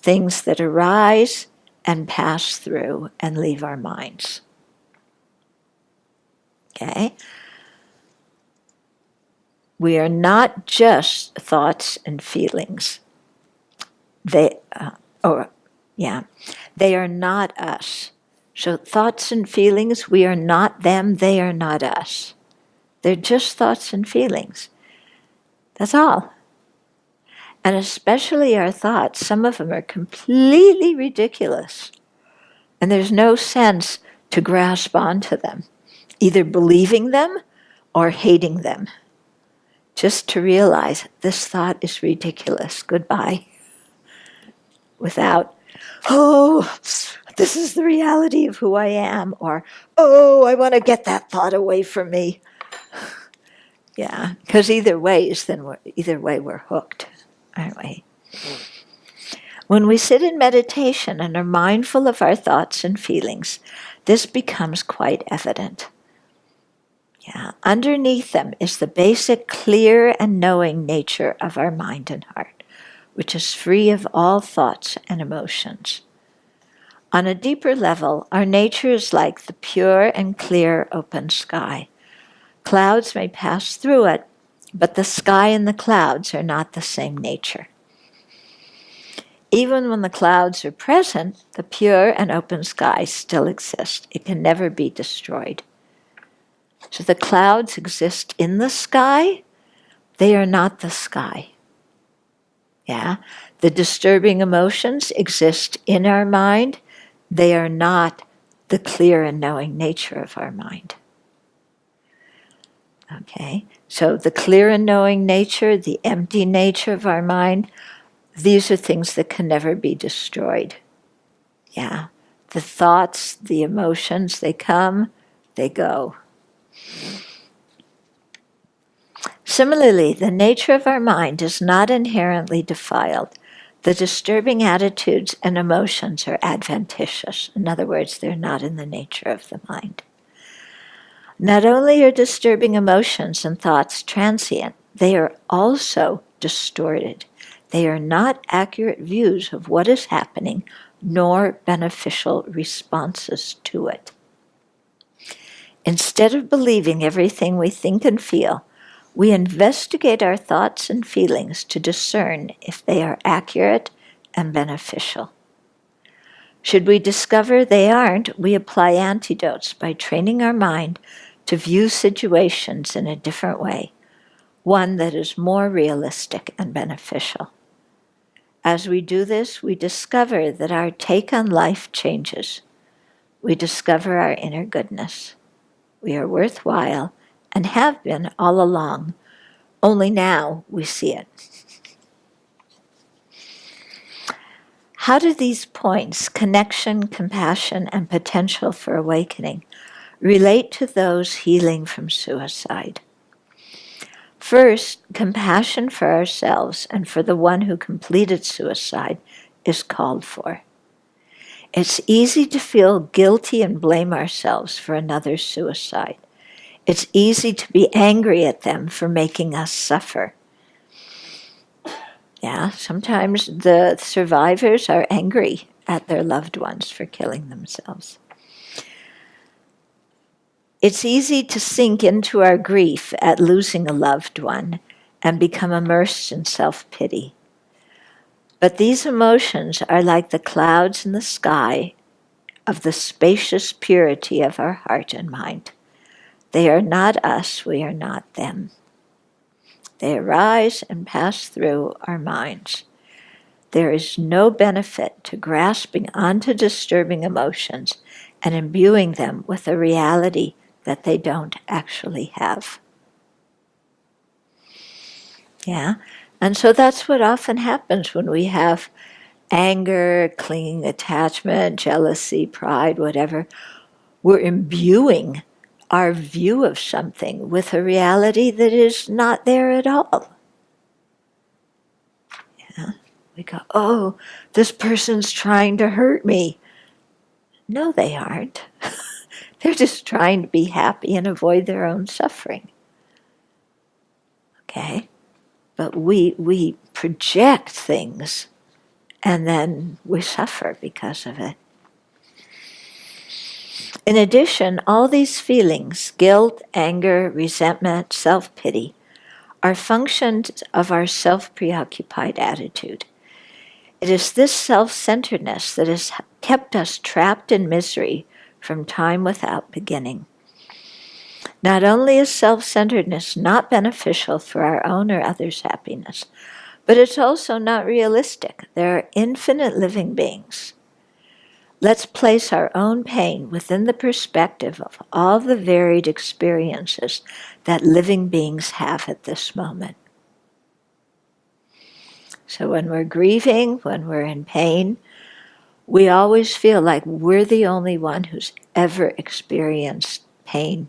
things that arise and pass through and leave our minds. Okay? We are not just thoughts and feelings. They are not us. So thoughts and feelings, we are not them, they are not us. They're just thoughts and feelings. That's all. And especially our thoughts, some of them are completely ridiculous. And there's no sense to grasp onto them, either believing them or hating them. Just to realize this thought is ridiculous. Goodbye. Without, oh, this is the reality of who I am, or, oh, I want to get that thought away from me. Yeah, because either way we're hooked, aren't we? When we sit in meditation and are mindful of our thoughts and feelings, this becomes quite evident. Yeah, underneath them is the basic clear and knowing nature of our mind and heart, which is free of all thoughts and emotions. On a deeper level, our nature is like the pure and clear open sky. Clouds may pass through it, but the sky and the clouds are not the same nature. Even when the clouds are present, the pure and open sky still exists. It can never be destroyed. So the clouds exist in the sky. They are not the sky. Yeah? The disturbing emotions exist in our mind. They are not the clear and knowing nature of our mind. Okay? So the clear and knowing nature, the empty nature of our mind, these are things that can never be destroyed. Yeah? The thoughts, the emotions, they come, they go. Similarly, the nature of our mind is not inherently defiled. The disturbing attitudes and emotions are adventitious. In other words, they're not in the nature of the mind. Not only are disturbing emotions and thoughts transient, they are also distorted. They are not accurate views of what is happening, nor beneficial responses to it. Instead of believing everything we think and feel, we investigate our thoughts and feelings to discern if they are accurate and beneficial. Should we discover they aren't, we apply antidotes by training our mind to view situations in a different way, one that is more realistic and beneficial. As we do this, we discover that our take on life changes. We discover our inner goodness. We are worthwhile and have been all along, only now we see it. How do these points, connection, compassion, and potential for awakening, relate to those healing from suicide? First, compassion for ourselves and for the one who completed suicide is called for. It's easy to feel guilty and blame ourselves for another's suicide. It's easy to be angry at them for making us suffer. Yeah, sometimes the survivors are angry at their loved ones for killing themselves. It's easy to sink into our grief at losing a loved one and become immersed in self-pity. But these emotions are like the clouds in the sky of the spacious purity of our heart and mind. They are not us, we are not them. They arise and pass through our minds. There is no benefit to grasping onto disturbing emotions and imbuing them with a reality that they don't actually have. Yeah? And so that's what often happens when we have anger, clinging attachment, jealousy, pride, whatever. We're imbuing our view of something with a reality that is not there at all. Yeah? We go, oh, this person's trying to hurt me. No, they aren't. They're just trying to be happy and avoid their own suffering. Okay? But we project things and then we suffer because of it. In addition, all these feelings, guilt, anger, resentment, self-pity, are functions of our self-preoccupied attitude. It is this self-centeredness that has kept us trapped in misery from time without beginning. Not only is self-centeredness not beneficial for our own or others' happiness, but it's also not realistic. There are infinite living beings. Let's place our own pain within the perspective of all the varied experiences that living beings have at this moment. So when we're grieving, when we're in pain, we always feel like we're the only one who's ever experienced pain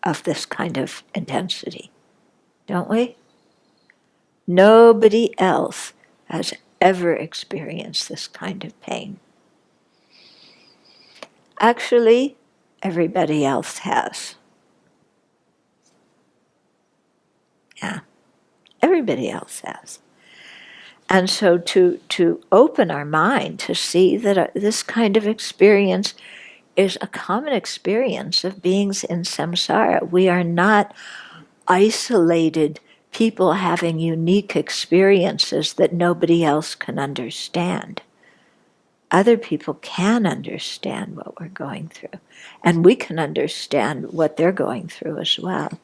of this kind of intensity, don't we? Nobody else has ever experienced this kind of pain. Actually, everybody else has. Yeah, everybody else has. And so to open our mind to see that this kind of experience is a common experience of beings in samsara. We are not isolated people having unique experiences that nobody else can understand. Other people can understand what we're going through, and we can understand what they're going through as well.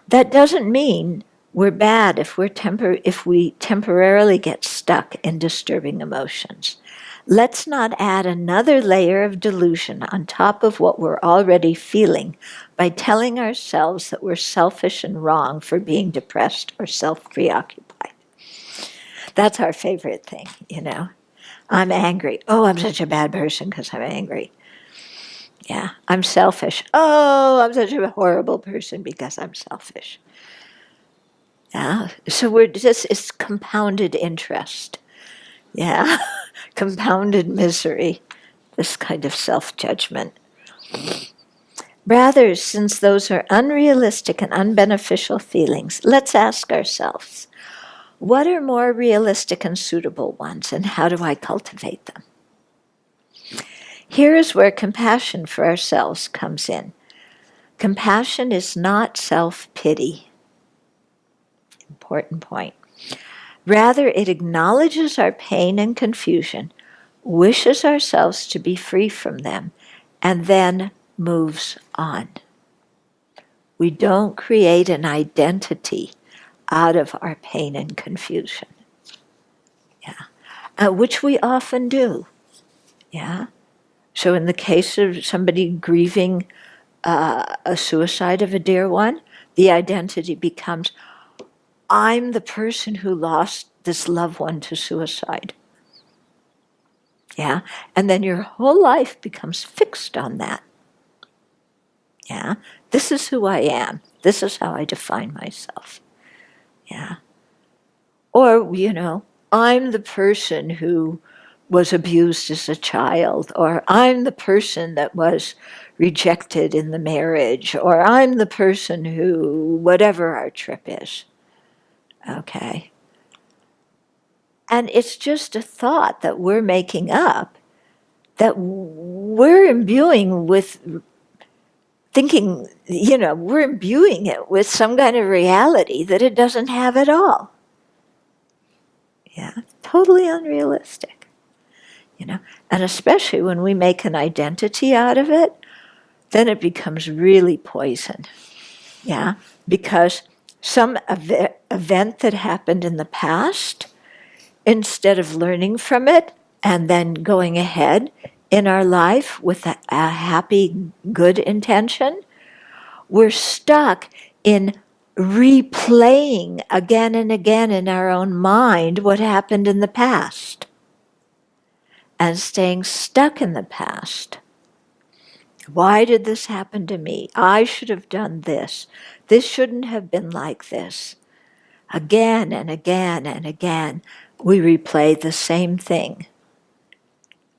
That doesn't mean we're bad if we temporarily get stuck in disturbing emotions. Let's not add another layer of delusion on top of what we're already feeling by telling ourselves that we're selfish and wrong for being depressed or self-preoccupied. That's our favorite thing, I'm angry. Oh, I'm such a bad person because I'm angry. Yeah, I'm selfish. Oh, I'm such a horrible person because I'm selfish. Yeah, so it's compounded interest. Yeah, compounded misery, this kind of self-judgment. Rather, since those are unrealistic and unbeneficial feelings, let's ask ourselves, what are more realistic and suitable ones, and how do I cultivate them? Here is where compassion for ourselves comes in. Compassion is not self-pity. Important point. Rather, it acknowledges our pain and confusion, wishes ourselves to be free from them, and then moves on. We don't create an identity out of our pain and confusion. Yeah. Which we often do. Yeah. So in the case of somebody grieving a suicide of a dear one, the identity becomes, I'm the person who lost this loved one to suicide. Yeah, and then your whole life becomes fixed on that. Yeah, this is who I am. This is how I define myself. Yeah. Or, I'm the person who was abused as a child, or I'm the person that was rejected in the marriage, or I'm the person who, whatever our trip is. Okay. And it's just a thought that we're making up, that we're imbuing with thinking, we're imbuing it with some kind of reality that it doesn't have at all. Yeah, totally unrealistic. And especially when we make an identity out of it, then it becomes really poison. Yeah, because some event that happened in the past, instead of learning from it and then going ahead in our life with a happy, good intention, we're stuck in replaying again and again in our own mind what happened in the past and staying stuck in the past. Why did this happen to me? I should have done this. This shouldn't have been like this. Again and again and again, we replay the same thing.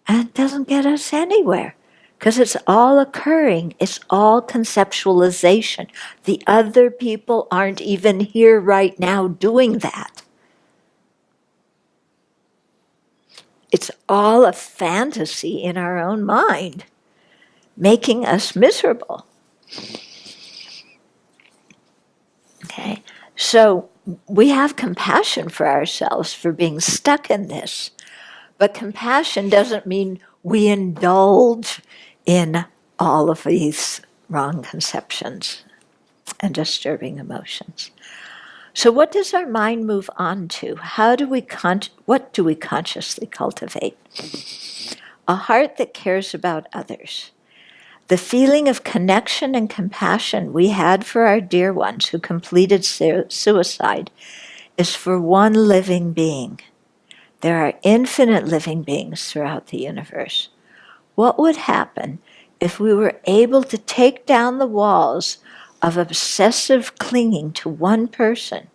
And it doesn't get us anywhere because it's all occurring. It's all conceptualization. The other people aren't even here right now doing that. it's all a fantasy in our own mind, making us miserable. Okay, so we have compassion for ourselves for being stuck in this, but compassion doesn't mean we indulge in all of these wrong conceptions and disturbing emotions. So what does our mind move on to? What do we consciously cultivate? A heart that cares about others. The feeling of connection and compassion we had for our dear ones who completed suicide is for one living being. There are infinite living beings throughout the universe. What would happen if we were able to take down the walls of obsessive clinging to one person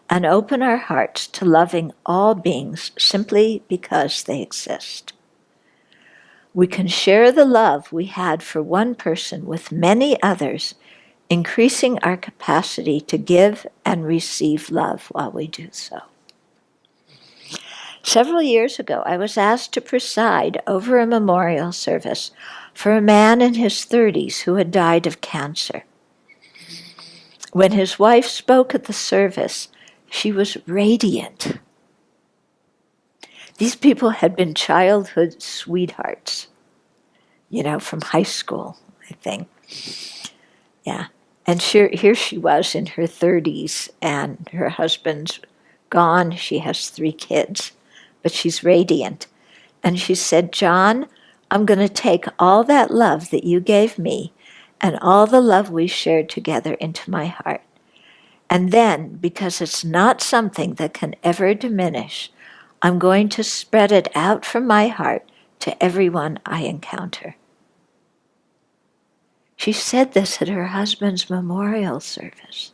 and open our hearts to loving all beings simply because they exist? We can share the love we had for one person with many others, increasing our capacity to give and receive love while we do so. Several years ago, I was asked to preside over a memorial service for a man in his 30s who had died of cancer. When his wife spoke at the service, she was radiant. These people had been childhood sweethearts, from high school, I think. Yeah. And here she was in her 30s, and her husband's gone. She has 3 kids, but she's radiant. And she said, "John, I'm going to take all that love that you gave me and all the love we shared together into my heart. And then, because it's not something that can ever diminish, I'm going to spread it out from my heart to everyone I encounter." She said this at her husband's memorial service.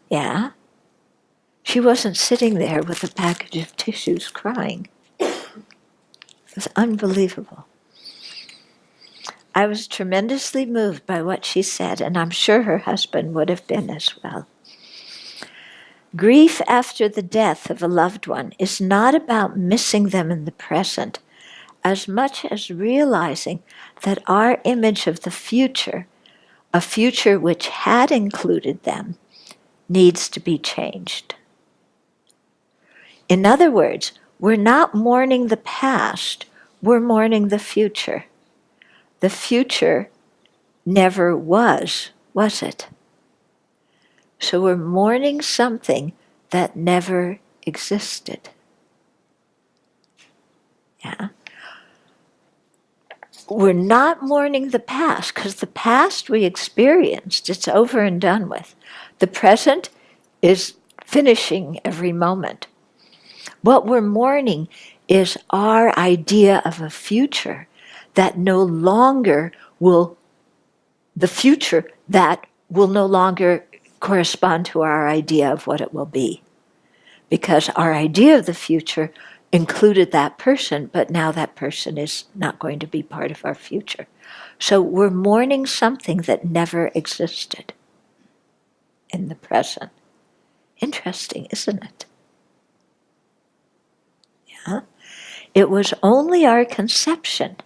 Yeah? She wasn't sitting there with a package of tissues crying. It was unbelievable. I was tremendously moved by what she said, and I'm sure her husband would have been as well. Grief after the death of a loved one is not about missing them in the present, as much as realizing that our image of the future, a future which had included them, needs to be changed. In other words, we're not mourning the past, we're mourning the future. The future never was it? So we're mourning something that never existed. Yeah? We're not mourning the past, because the past we experienced, it's over and done with. The present is finishing every moment. What we're mourning is our idea of a future that no longer will, the future that will no longer correspond to our idea of what it will be. Because our idea of the future included that person, but now that person is not going to be part of our future. So we're mourning something that never existed in the present. Interesting, isn't it? Yeah? It was only our conception.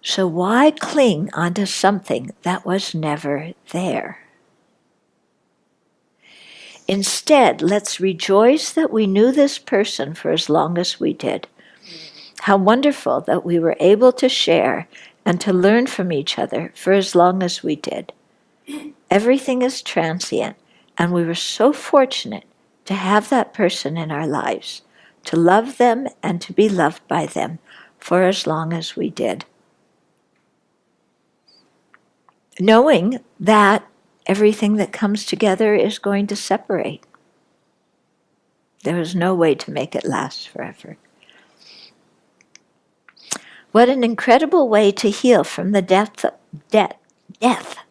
So why cling onto something that was never there? Instead, let's rejoice that we knew this person for as long as we did. How wonderful that we were able to share and to learn from each other for as long as we did. Everything is transient, and we were so fortunate to have that person in our lives, to love them and to be loved by them for as long as we did. Knowing that everything that comes together is going to separate. There is no way to make it last forever. What an incredible way to heal from the death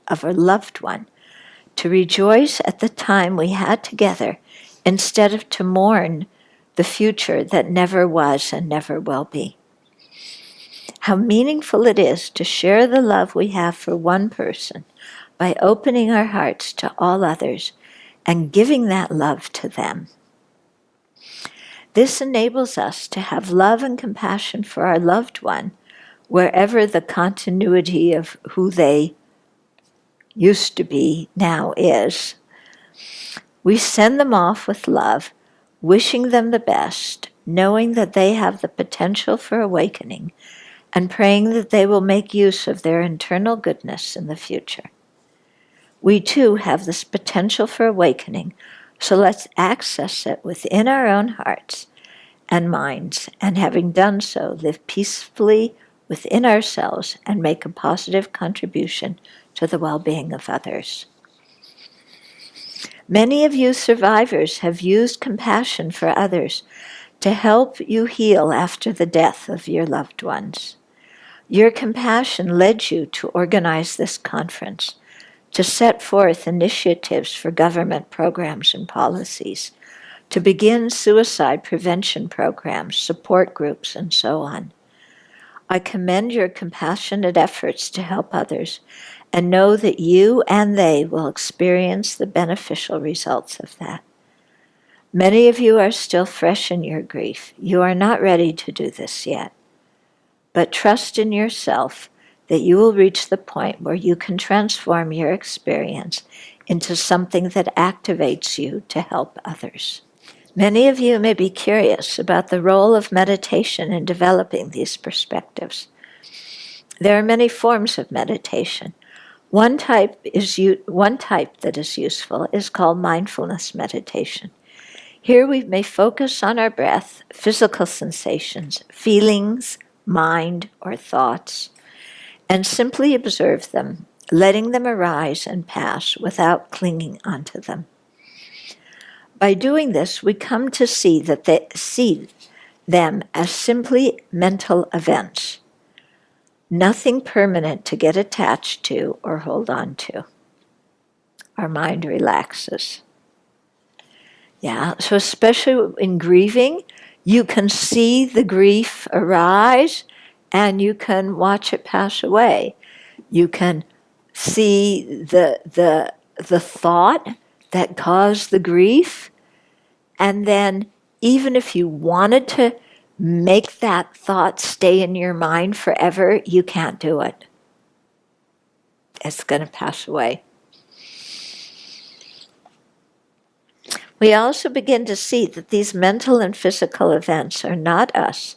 of a loved one, to rejoice at the time we had together instead of to mourn the future that never was and never will be. How meaningful it is to share the love we have for one person by opening our hearts to all others and giving that love to them. This enables us to have love and compassion for our loved one, wherever the continuity of who they used to be now is. We send them off with love, wishing them the best, knowing that they have the potential for awakening, and praying that they will make use of their internal goodness in the future. We too have this potential for awakening, so let's access it within our own hearts and minds, and having done so, live peacefully within ourselves and make a positive contribution to the well-being of others. Many of you survivors have used compassion for others to help you heal after the death of your loved ones. Your compassion led you to organize this conference, to set forth initiatives for government programs and policies, to begin suicide prevention programs, support groups, and so on. I commend your compassionate efforts to help others and know that you and they will experience the beneficial results of that. Many of you are still fresh in your grief. You are not ready to do this yet. But trust in yourself that you will reach the point where you can transform your experience into something that activates you to help others. Many of you may be curious about the role of meditation in developing these perspectives. There are many forms of meditation. One type that is useful is called mindfulness meditation. Here we may focus on our breath, physical sensations, feelings, mind, or thoughts, and simply observe them, letting them arise and pass without clinging onto them. By doing this, we come to see them as simply mental events, nothing permanent to get attached to or hold on to. Our mind relaxes. Yeah, so especially in grieving, you can see the grief arise and you can watch it pass away. You can see the thought that caused the grief, and then even if you wanted to make that thought stay in your mind forever, you can't do it. It's going to pass away. We also begin to see that these mental and physical events are not us.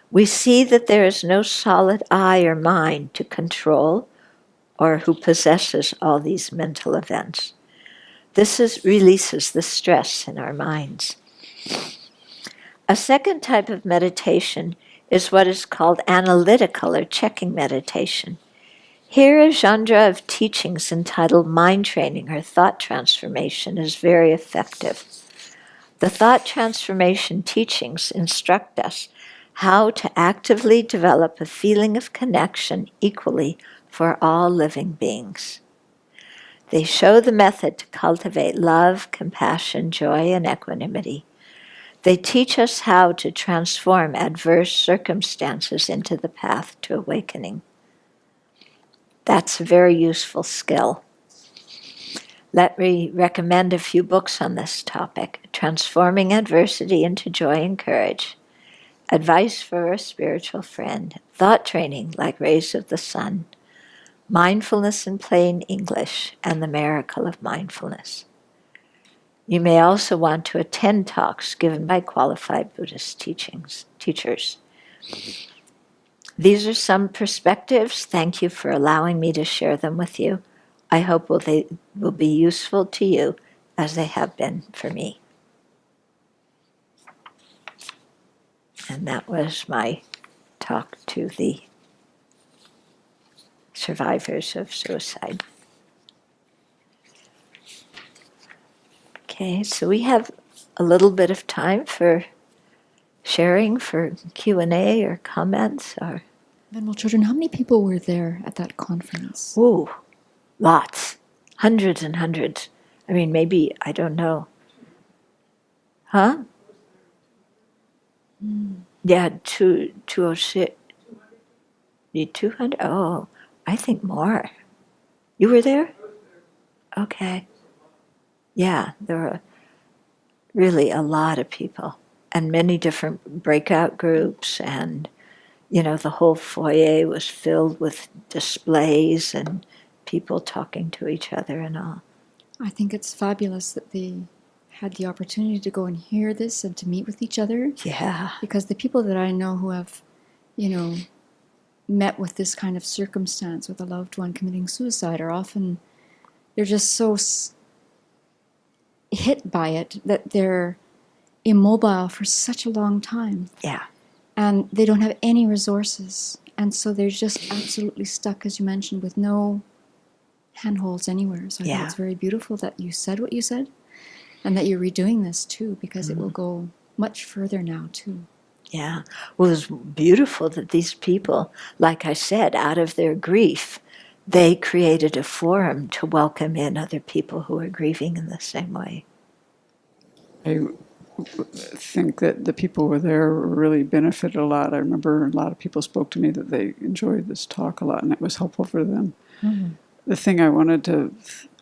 We see that there is no solid I or mind to control or who possesses all these mental events. This releases the stress in our minds. A second type of meditation is what is called analytical or checking meditation. Here, a genre of teachings entitled mind training or thought transformation is very effective. The thought transformation teachings instruct us how to actively develop a feeling of connection equally for all living beings. They show the method to cultivate love, compassion, joy, and equanimity. They teach us how to transform adverse circumstances into the path to awakening. That's a very useful skill. Let me recommend a few books on this topic: Transforming Adversity into Joy and Courage, Advice for a Spiritual Friend, Thought Training Like Rays of the Sun, Mindfulness in Plain English, and The Miracle of Mindfulness. You may also want to attend talks given by qualified Buddhist teachers. These are some perspectives. Thank you for allowing me to share them with you. I hope they will be useful to you as they have been for me. And that was my talk to the survivors of suicide. Okay, so we have a little bit of time for sharing, for Q&A or comments. Venerable children, how many people were there at that conference? Ooh, lots. Hundreds and hundreds. I mean, maybe, I don't know. Huh? Yeah, 206. 200? Oh, I think more. You were there? Okay. Yeah, there were really a lot of people. and many different breakout groups, and the whole foyer was filled with displays and people talking to each other and all. I think it's fabulous that they had the opportunity to go and hear this and to meet with each other. Yeah. Because the people that I know who have, met with this kind of circumstance with a loved one committing suicide are often, they're just so hit by it that they're immobile for such a long time. Yeah. And they don't have any resources. And so they're just absolutely stuck, as you mentioned, with no handholds anywhere. So I think it's very beautiful that you said what you said and that you're redoing this too, because it will go much further now too. Yeah. Well, it was beautiful that these people, like I said, out of their grief, they created a forum to welcome in other people who are grieving in the same way. I think that the people who were there really benefited a lot. I remember a lot of people spoke to me that they enjoyed this talk a lot and it was helpful for them. Mm-hmm. The thing I wanted to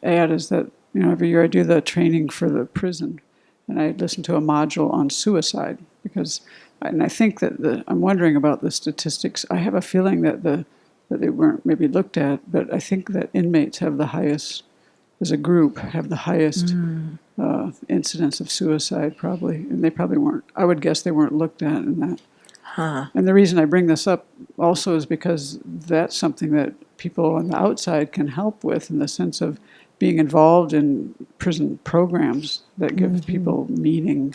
add is that, every year I do the training for the prison and I listen to a module on suicide and I think that I'm wondering about the statistics. I have a feeling that they weren't maybe looked at, but I think that inmates have the highest, as a group, have the highest incidence of suicide probably, and they probably weren't. I would guess they weren't looked at in that. Huh. And the reason I bring this up also is because that's something that people on the outside can help with, in the sense of being involved in prison programs that give people meaning.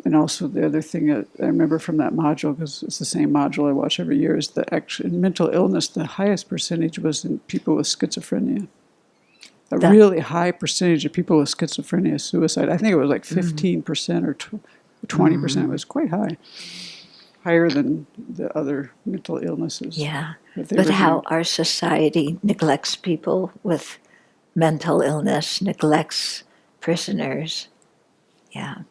And also the other thing that I remember from that module, because it's the same module I watch every year, is in mental illness, the highest percentage was in people with schizophrenia. A really high percentage of people with schizophrenia suicide. I think it was like 15% or 20%. It was quite high. Higher than the other mental illnesses. Yeah. But how our society neglects people with mental illness, neglects prisoners. Yeah.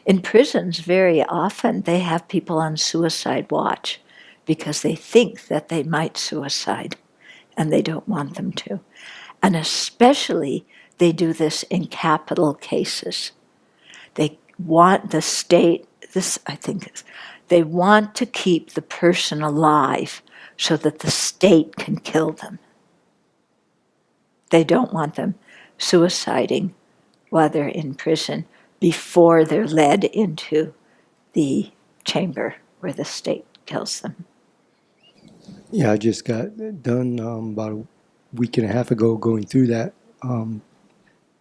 In prisons, very often, they have people on suicide watch because they think that they might suicide and they don't want them to. And especially, they do this in capital cases. They want the state, they want to keep the person alive so that the state can kill them. They don't want them suiciding while they're in prison before they're led into the chamber where the state kills them. Yeah, I just got done about a week and a half ago going through that,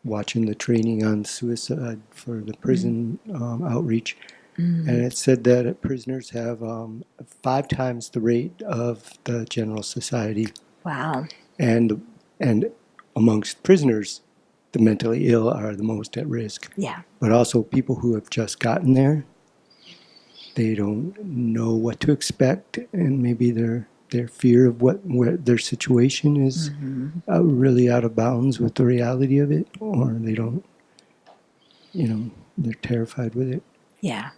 watching the training on suicide for the prison outreach. And it said that prisoners have 5 times the rate of the general society. Wow. And amongst prisoners, the mentally ill are the most at risk. Yeah. But also people who have just gotten there, they don't know what to expect, and maybe their fear of where their situation is really out of bounds with the reality of it, or they don't, they're terrified with it. Yeah.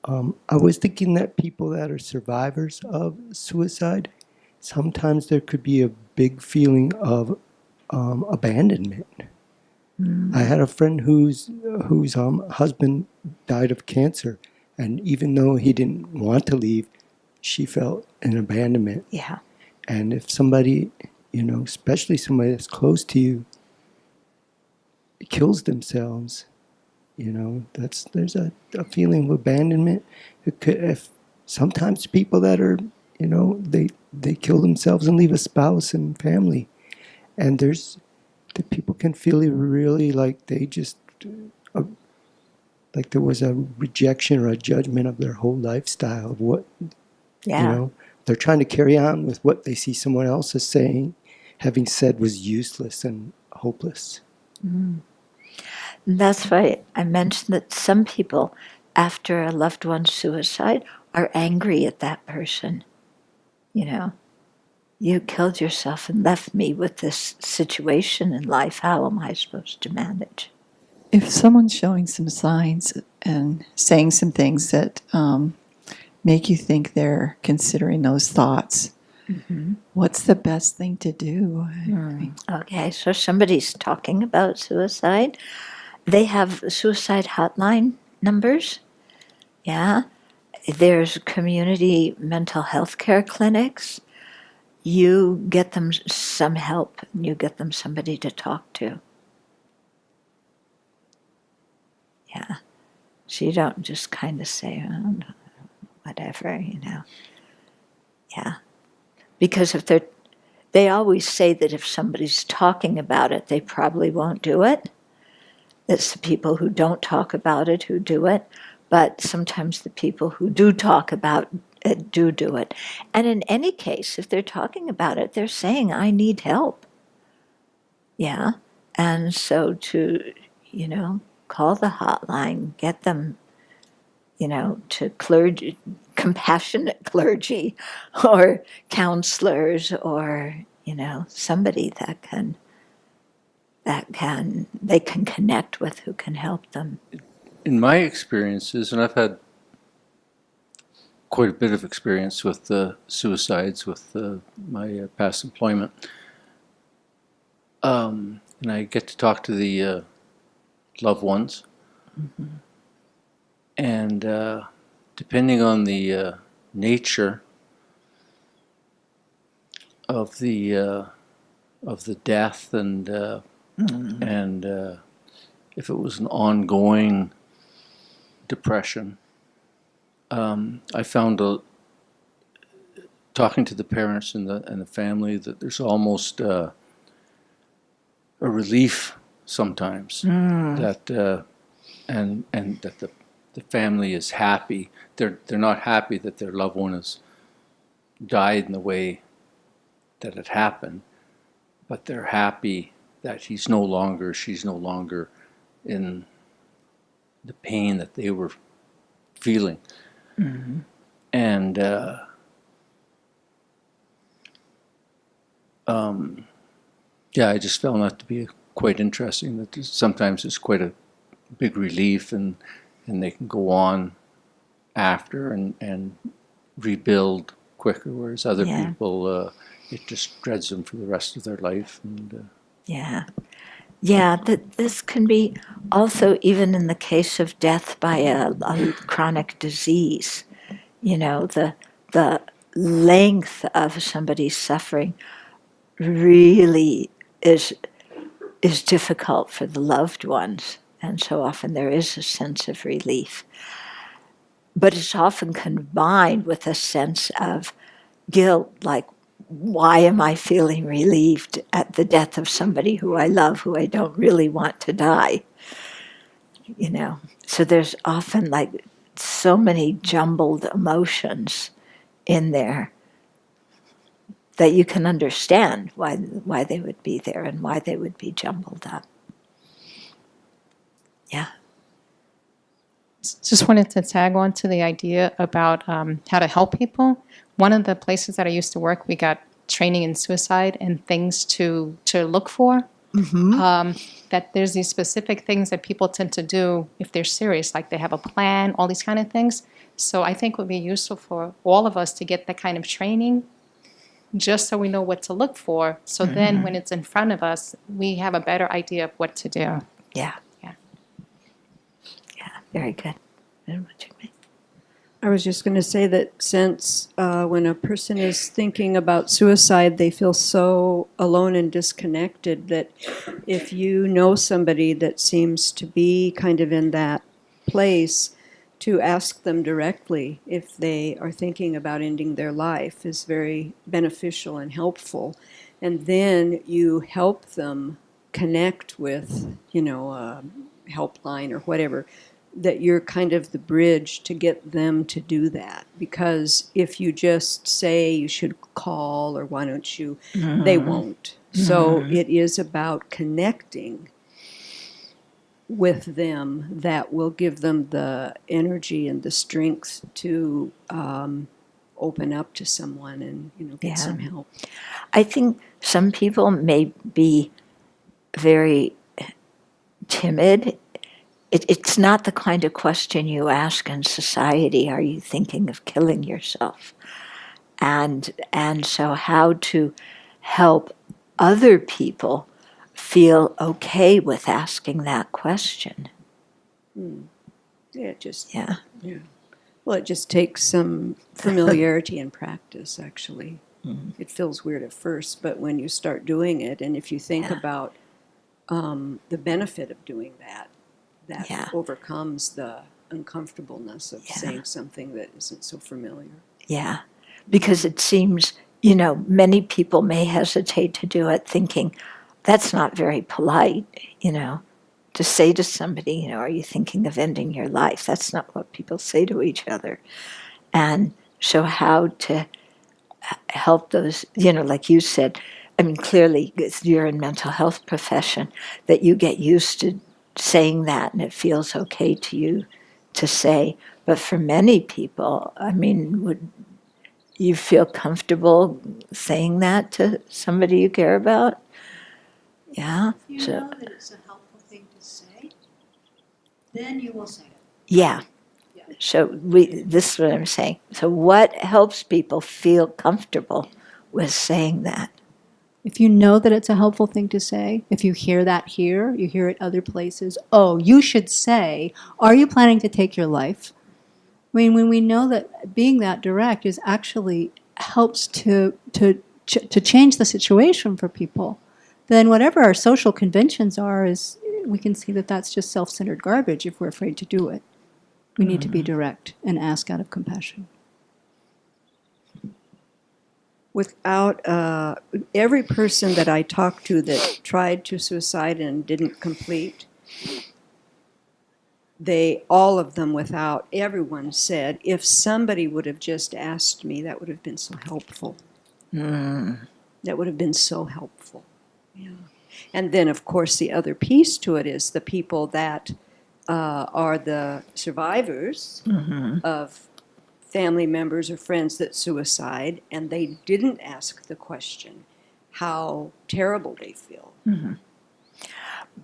I was thinking that people that are survivors of suicide, sometimes there could be a big feeling of abandonment. I had a friend whose husband died of cancer, and even though he didn't want to leave, she felt an abandonment. Yeah. And if somebody, especially somebody that's close to you, kills themselves, there's a feeling of abandonment. If sometimes people that are, they kill themselves and leave a spouse and family, and the people can feel really like they just, like there was a rejection or a judgment of their whole lifestyle of what, they're trying to carry on with what they see someone else is having said was useless and hopeless. And that's why I mentioned that some people, after a loved one's suicide, are angry at that person. You killed yourself and left me with this situation in life. How am I supposed to manage? If someone's showing some signs and saying some things that make you think they're considering those thoughts, what's the best thing to do? Okay, so somebody's talking about suicide. They have a suicide hotline numbers. Yeah. There's community mental health care clinics. You get them some help, and you get them somebody to talk to. Yeah. So you don't just kind of say, oh, whatever, Yeah. Because if they always say that if somebody's talking about it, they probably won't do it. It's the people who don't talk about it who do it. But sometimes the people who do talk about it do it. And in any case, if they're talking about it, they're saying, I need help. Yeah. And so to, call the hotline, get them, to clergy, compassionate clergy or counselors or, somebody they can connect with who can help them. In my experiences, and I've had quite a bit of experience with suicides with my past employment, and I get to talk to the loved ones, and depending on the nature of the death and if it was an ongoing depression, I found talking to the parents and the family that there's almost a relief sometimes that and that the family is happy. They're not happy that their loved one has died in the way that it happened, but they're happy that she's no longer in the pain that they were feeling. And I just found that to be quite interesting, that sometimes it's quite a big relief, and they can go on after and rebuild quicker, whereas other people, it just dreads them for the rest of their life. And This can be also even in the case of death by a chronic disease. The length of somebody's suffering really is difficult for the loved ones, and so often there is a sense of relief. But it's often combined with a sense of guilt, like, why am I feeling relieved at the death of somebody who I love, who I don't really want to die? So there's often like so many jumbled emotions in there that you can understand why they would be there and why they would be jumbled up. Yeah. Just wanted to tag on to the idea about how to help people. One of the places that I used to work, we got training in suicide and things to look for. That there's these specific things that people tend to do if they're serious, like they have a plan, all these kind of things. So I think it would be useful for all of us to get that kind of training, just so we know what to look for. So then when it's in front of us, we have a better idea of what to do. Yeah. Very good. I was just going to say that since when a person is thinking about suicide, they feel so alone and disconnected, that if you know somebody that seems to be kind of in that place, to ask them directly if they are thinking about ending their life is very beneficial and helpful. And then you help them connect with, a helpline or whatever, that you're kind of the bridge to get them to do that. Because if you just say you should call or why don't you, they won't. So it is about connecting with them that will give them the energy and the strength to open up to someone and get some help. I think some people may be very timid. It's not the kind of question you ask in society, are you thinking of killing yourself? And so how to help other people feel okay with asking that question. It just, Yeah. yeah. Well, it just takes some familiarity and practice, actually. It feels weird at first, but when you start doing it, and if you think Yeah. about the benefit of doing that, that Yeah. overcomes the uncomfortableness of Yeah. saying something that isn't so familiar. Yeah. Because it seems, you know, many people may hesitate to do it thinking, that's not very polite, you know, to say to somebody, you know, are you thinking of ending your life? That's not what people say to each other. And so how to help those, you know, like you said, I mean, clearly you're in mental health profession, that you get used to saying that and it feels okay to you to say. But for many people, I mean, would you feel comfortable saying that to somebody you care about? Yeah. If you know that it's a helpful thing to say, then you will say it. Yeah. So this is what I'm saying. So what helps people feel comfortable with saying that? If you know that it's a helpful thing to say, if you hear that here, you hear it other places, oh, you should say, are you planning to take your life? I mean, when we know that being that direct is actually helps to change the situation for people, then whatever our social conventions are, is we can see that that's just self-centered garbage if we're afraid to do it. We need to be direct and ask out of compassion. Without every person that I talked to that tried to suicide and didn't complete, all of them without, everyone said, if somebody would have just asked me, that would have been so helpful. That would have been so helpful. Yeah. And then, of course, the other piece to it is the people that are the survivors of family members or friends that suicide, and they didn't ask the question, how terrible they feel.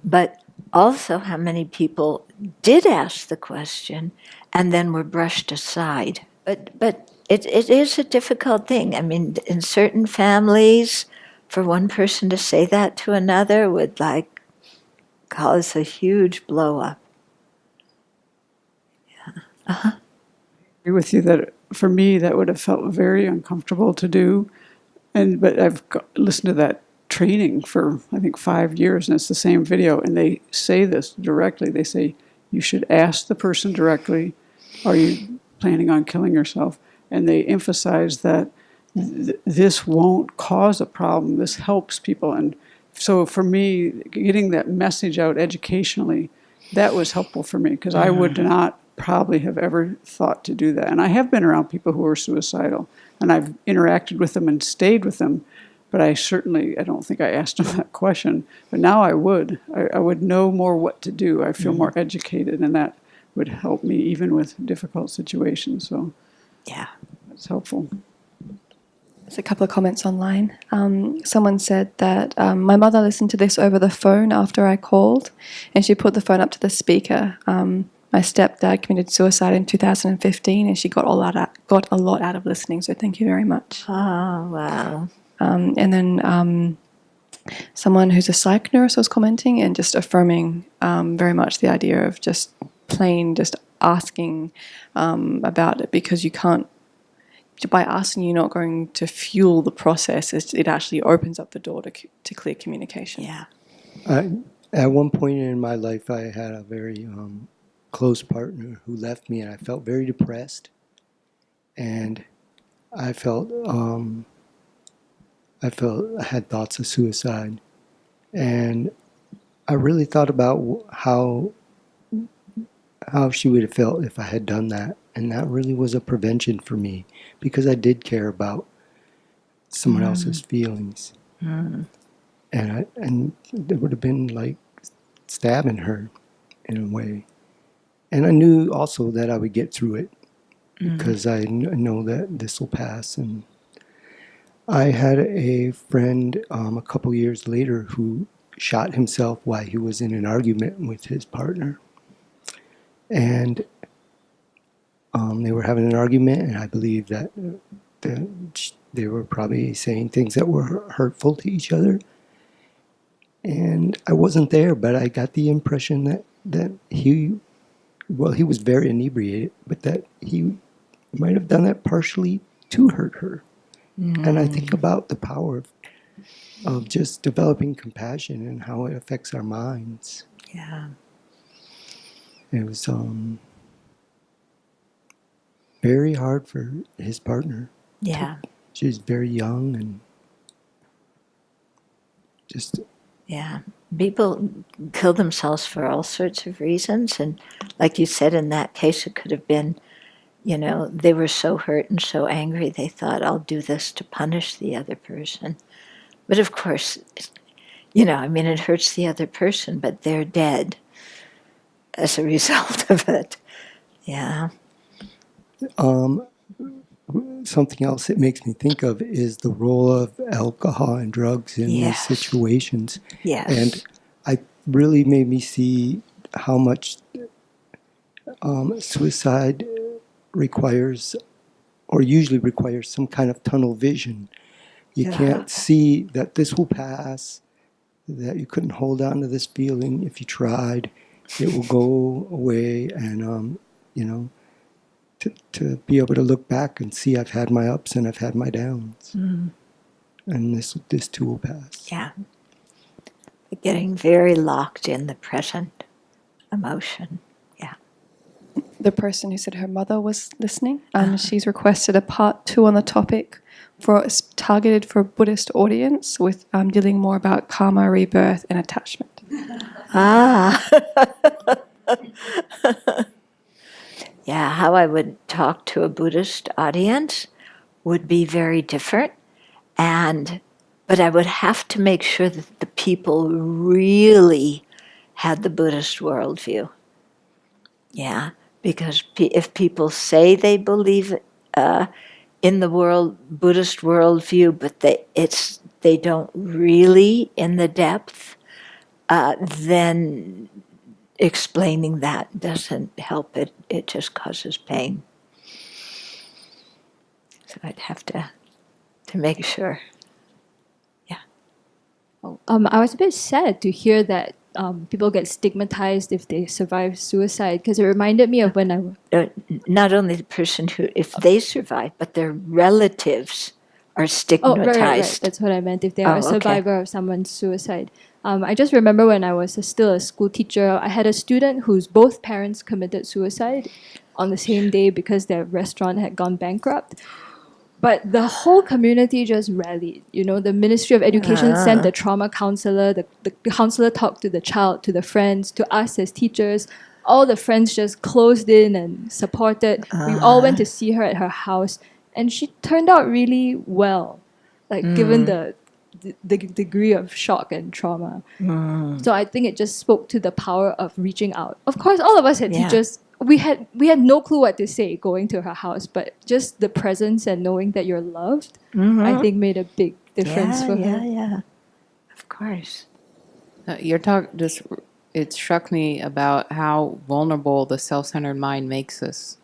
But also how many people did ask the question and then were brushed aside. But it is a difficult thing. I mean, in certain families, for one person to say that to another would like cause a huge blow up. I agree with you that for me that would have felt very uncomfortable to do, but I've listened to that training for I think 5 years, and it's the same video, and they say this directly. They say you should ask the person directly, are you planning on killing yourself? And they emphasize that this won't cause a problem. This helps people. And so for me, getting that message out educationally, that was helpful for me, because I would not probably have ever thought to do that. And I have been around people who are suicidal, and I've interacted with them and stayed with them, but I don't think I asked them that question. But now I would. I would know more what to do. I feel more educated, and that would help me even with difficult situations. So Yeah. that's helpful. There's a couple of comments online. Someone said that my mother listened to this over the phone after I called, and she put the phone up to the speaker. My stepdad committed suicide in 2015, and she got a lot out of listening. So thank you very much. Oh, wow. And then someone who's a psych nurse was commenting and just affirming very much the idea of just asking about it, because you can't. By asking, you're not going to fuel the process. It actually opens up the door to clear communication. Yeah. At one point in my life, I had a very close partner who left me, and I felt very depressed. And I felt I had thoughts of suicide, and I really thought about how she would have felt if I had done that. And that really was a prevention for me, because I did care about someone else's feelings. And it would have been like stabbing her in a way. And I knew also that I would get through it, because I know that this will pass. And I had a friend a couple years later who shot himself while he was in an argument with his partner. And they were having an argument, and I believe that they were probably saying things that were hurtful to each other. And I wasn't there, but I got the impression that he well, he was very inebriated, but that he might have done that partially to hurt her. And I think about the power of just developing compassion and how it affects our minds. Yeah. It was very hard for his partner. Yeah. She was very young and just... Yeah. People kill themselves for all sorts of reasons. And like you said, in that case, it could have been, you know, they were so hurt and so angry, they thought, I'll do this to punish the other person. But of course, you know, I mean, it hurts the other person, but they're dead as a result of it. Yeah. Something else it makes me think of is the role of alcohol and drugs in these situations. Yes. And it really made me see how much suicide requires, or usually requires, some kind of tunnel vision. You can't see that this will pass, that you couldn't hold on to this feeling if you tried. It will go away, and, you know, to be able to look back and see I've had my ups and I've had my downs. And this too will pass. Yeah. Getting very locked in the present emotion. Yeah. The person who said her mother was listening, she's requested a part 2 on the topic targeted for a Buddhist audience with dealing more about karma, rebirth, and attachment. Yeah, how I would talk to a Buddhist audience would be very different, but I would have to make sure that the people really had the Buddhist worldview. Yeah, because if people say they believe in the Buddhist worldview, but they don't really in the depth, then explaining that doesn't help it. It just causes pain. So I'd have to make sure. Yeah. I was a bit sad to hear that people get stigmatized if they survive suicide, because it reminded me of when I... Not only the person who, if they survive, but their relatives are stigmatized. Oh, right. That's what I meant, if they are a survivor of someone's suicide. I just remember when I was still a school teacher, I had a student whose both parents committed suicide on the same day because their restaurant had gone bankrupt. But the whole community just rallied. You know, the Ministry of Education sent the trauma counselor, the counselor talked to the child, to the friends, to us as teachers. All the friends just closed in and supported. We all went to see her at her house, and she turned out really well, like given the degree of shock and trauma. So I think it just spoke to the power of reaching out. Of course, all of us had teachers. We had no clue what to say going to her house, but just the presence and knowing that you're loved, I think made a big difference for her. Yeah, of course. Your talk it struck me about how vulnerable the self-centered mind makes us.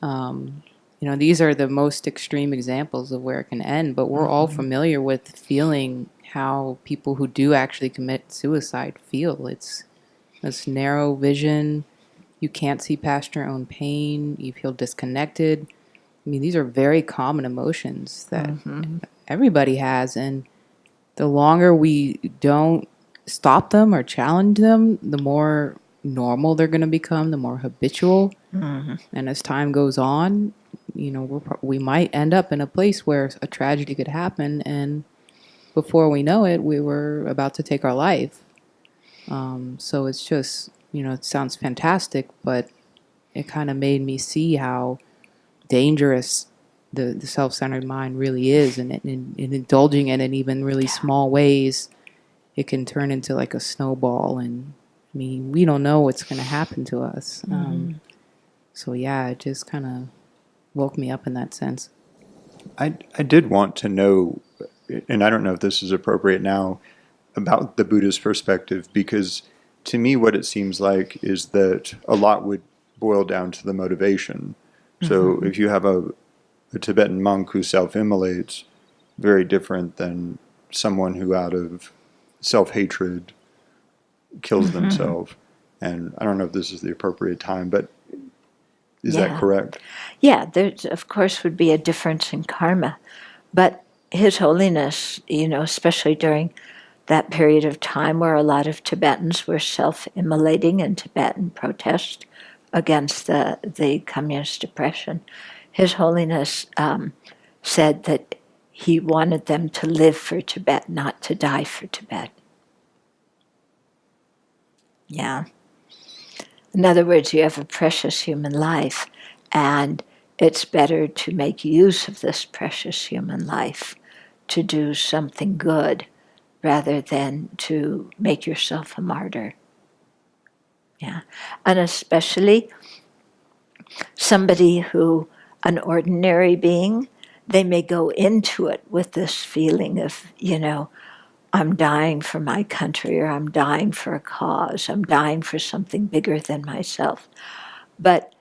You know, these are the most extreme examples of where it can end, but we're all familiar with feeling how people who do actually commit suicide feel. It's this narrow vision. You can't see past your own pain. You feel disconnected. I mean, these are very common emotions that everybody has. And the longer we don't stop them or challenge them, the more normal they're going to become, the more habitual. And as time goes on, you know, we might end up in a place where a tragedy could happen. And before we know it, we were about to take our life. So it's just... You know, it sounds fantastic, but it kind of made me see how dangerous the self-centered mind really is, and in indulging it in even really small ways, it can turn into like a snowball. And I mean, we don't know what's going to happen to us. So yeah, it just kind of woke me up in that sense. I did want to know, and I don't know if this is appropriate now, about the Buddhist perspective, because to me, what it seems like is that a lot would boil down to the motivation. So if you have a Tibetan monk who self-immolates, very different than someone who out of self-hatred kills themselves. And I don't know if this is the appropriate time, but is Yeah. that correct? Yeah, there, of course, would be a difference in karma. But His Holiness, especially during that period of time where a lot of Tibetans were self-immolating in Tibetan protest against the communist oppression, His Holiness said that he wanted them to live for Tibet, not to die for Tibet. Yeah. In other words, you have a precious human life, and it's better to make use of this precious human life to do something good rather than to make yourself a martyr. Yeah. And especially somebody who, an ordinary being, they may go into it with this feeling of, I'm dying for my country, or I'm dying for a cause, I'm dying for something bigger than myself. But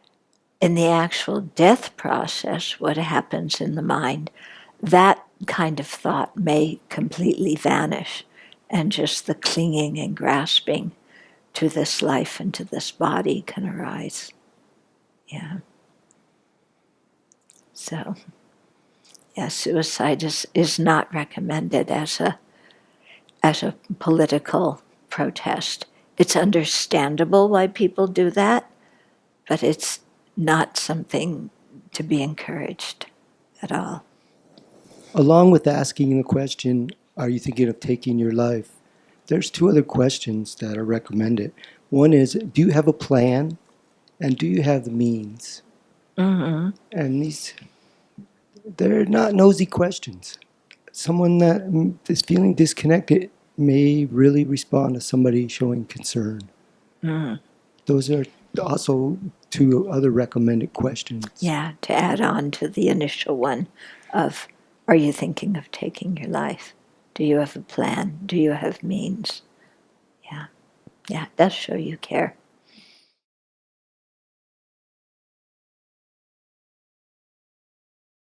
in the actual death process, what happens in the mind, that kind of thought may completely vanish, and just the clinging and grasping to this life and to this body can arise. Yeah. So, yeah, suicide is not recommended as a political protest. It's understandable why people do that, but it's not something to be encouraged at all. Along with asking the question, are you thinking of taking your life? There's two other questions that are recommended. One is, do you have a plan? And do you have the means? Mm-hmm. And they're not nosy questions. Someone that is feeling disconnected may really respond to somebody showing concern. Mm. Those are also two other recommended questions. Yeah, to add on to the initial one of, are you thinking of taking your life? Do you have a plan? Do you have means? Yeah, it does show you care.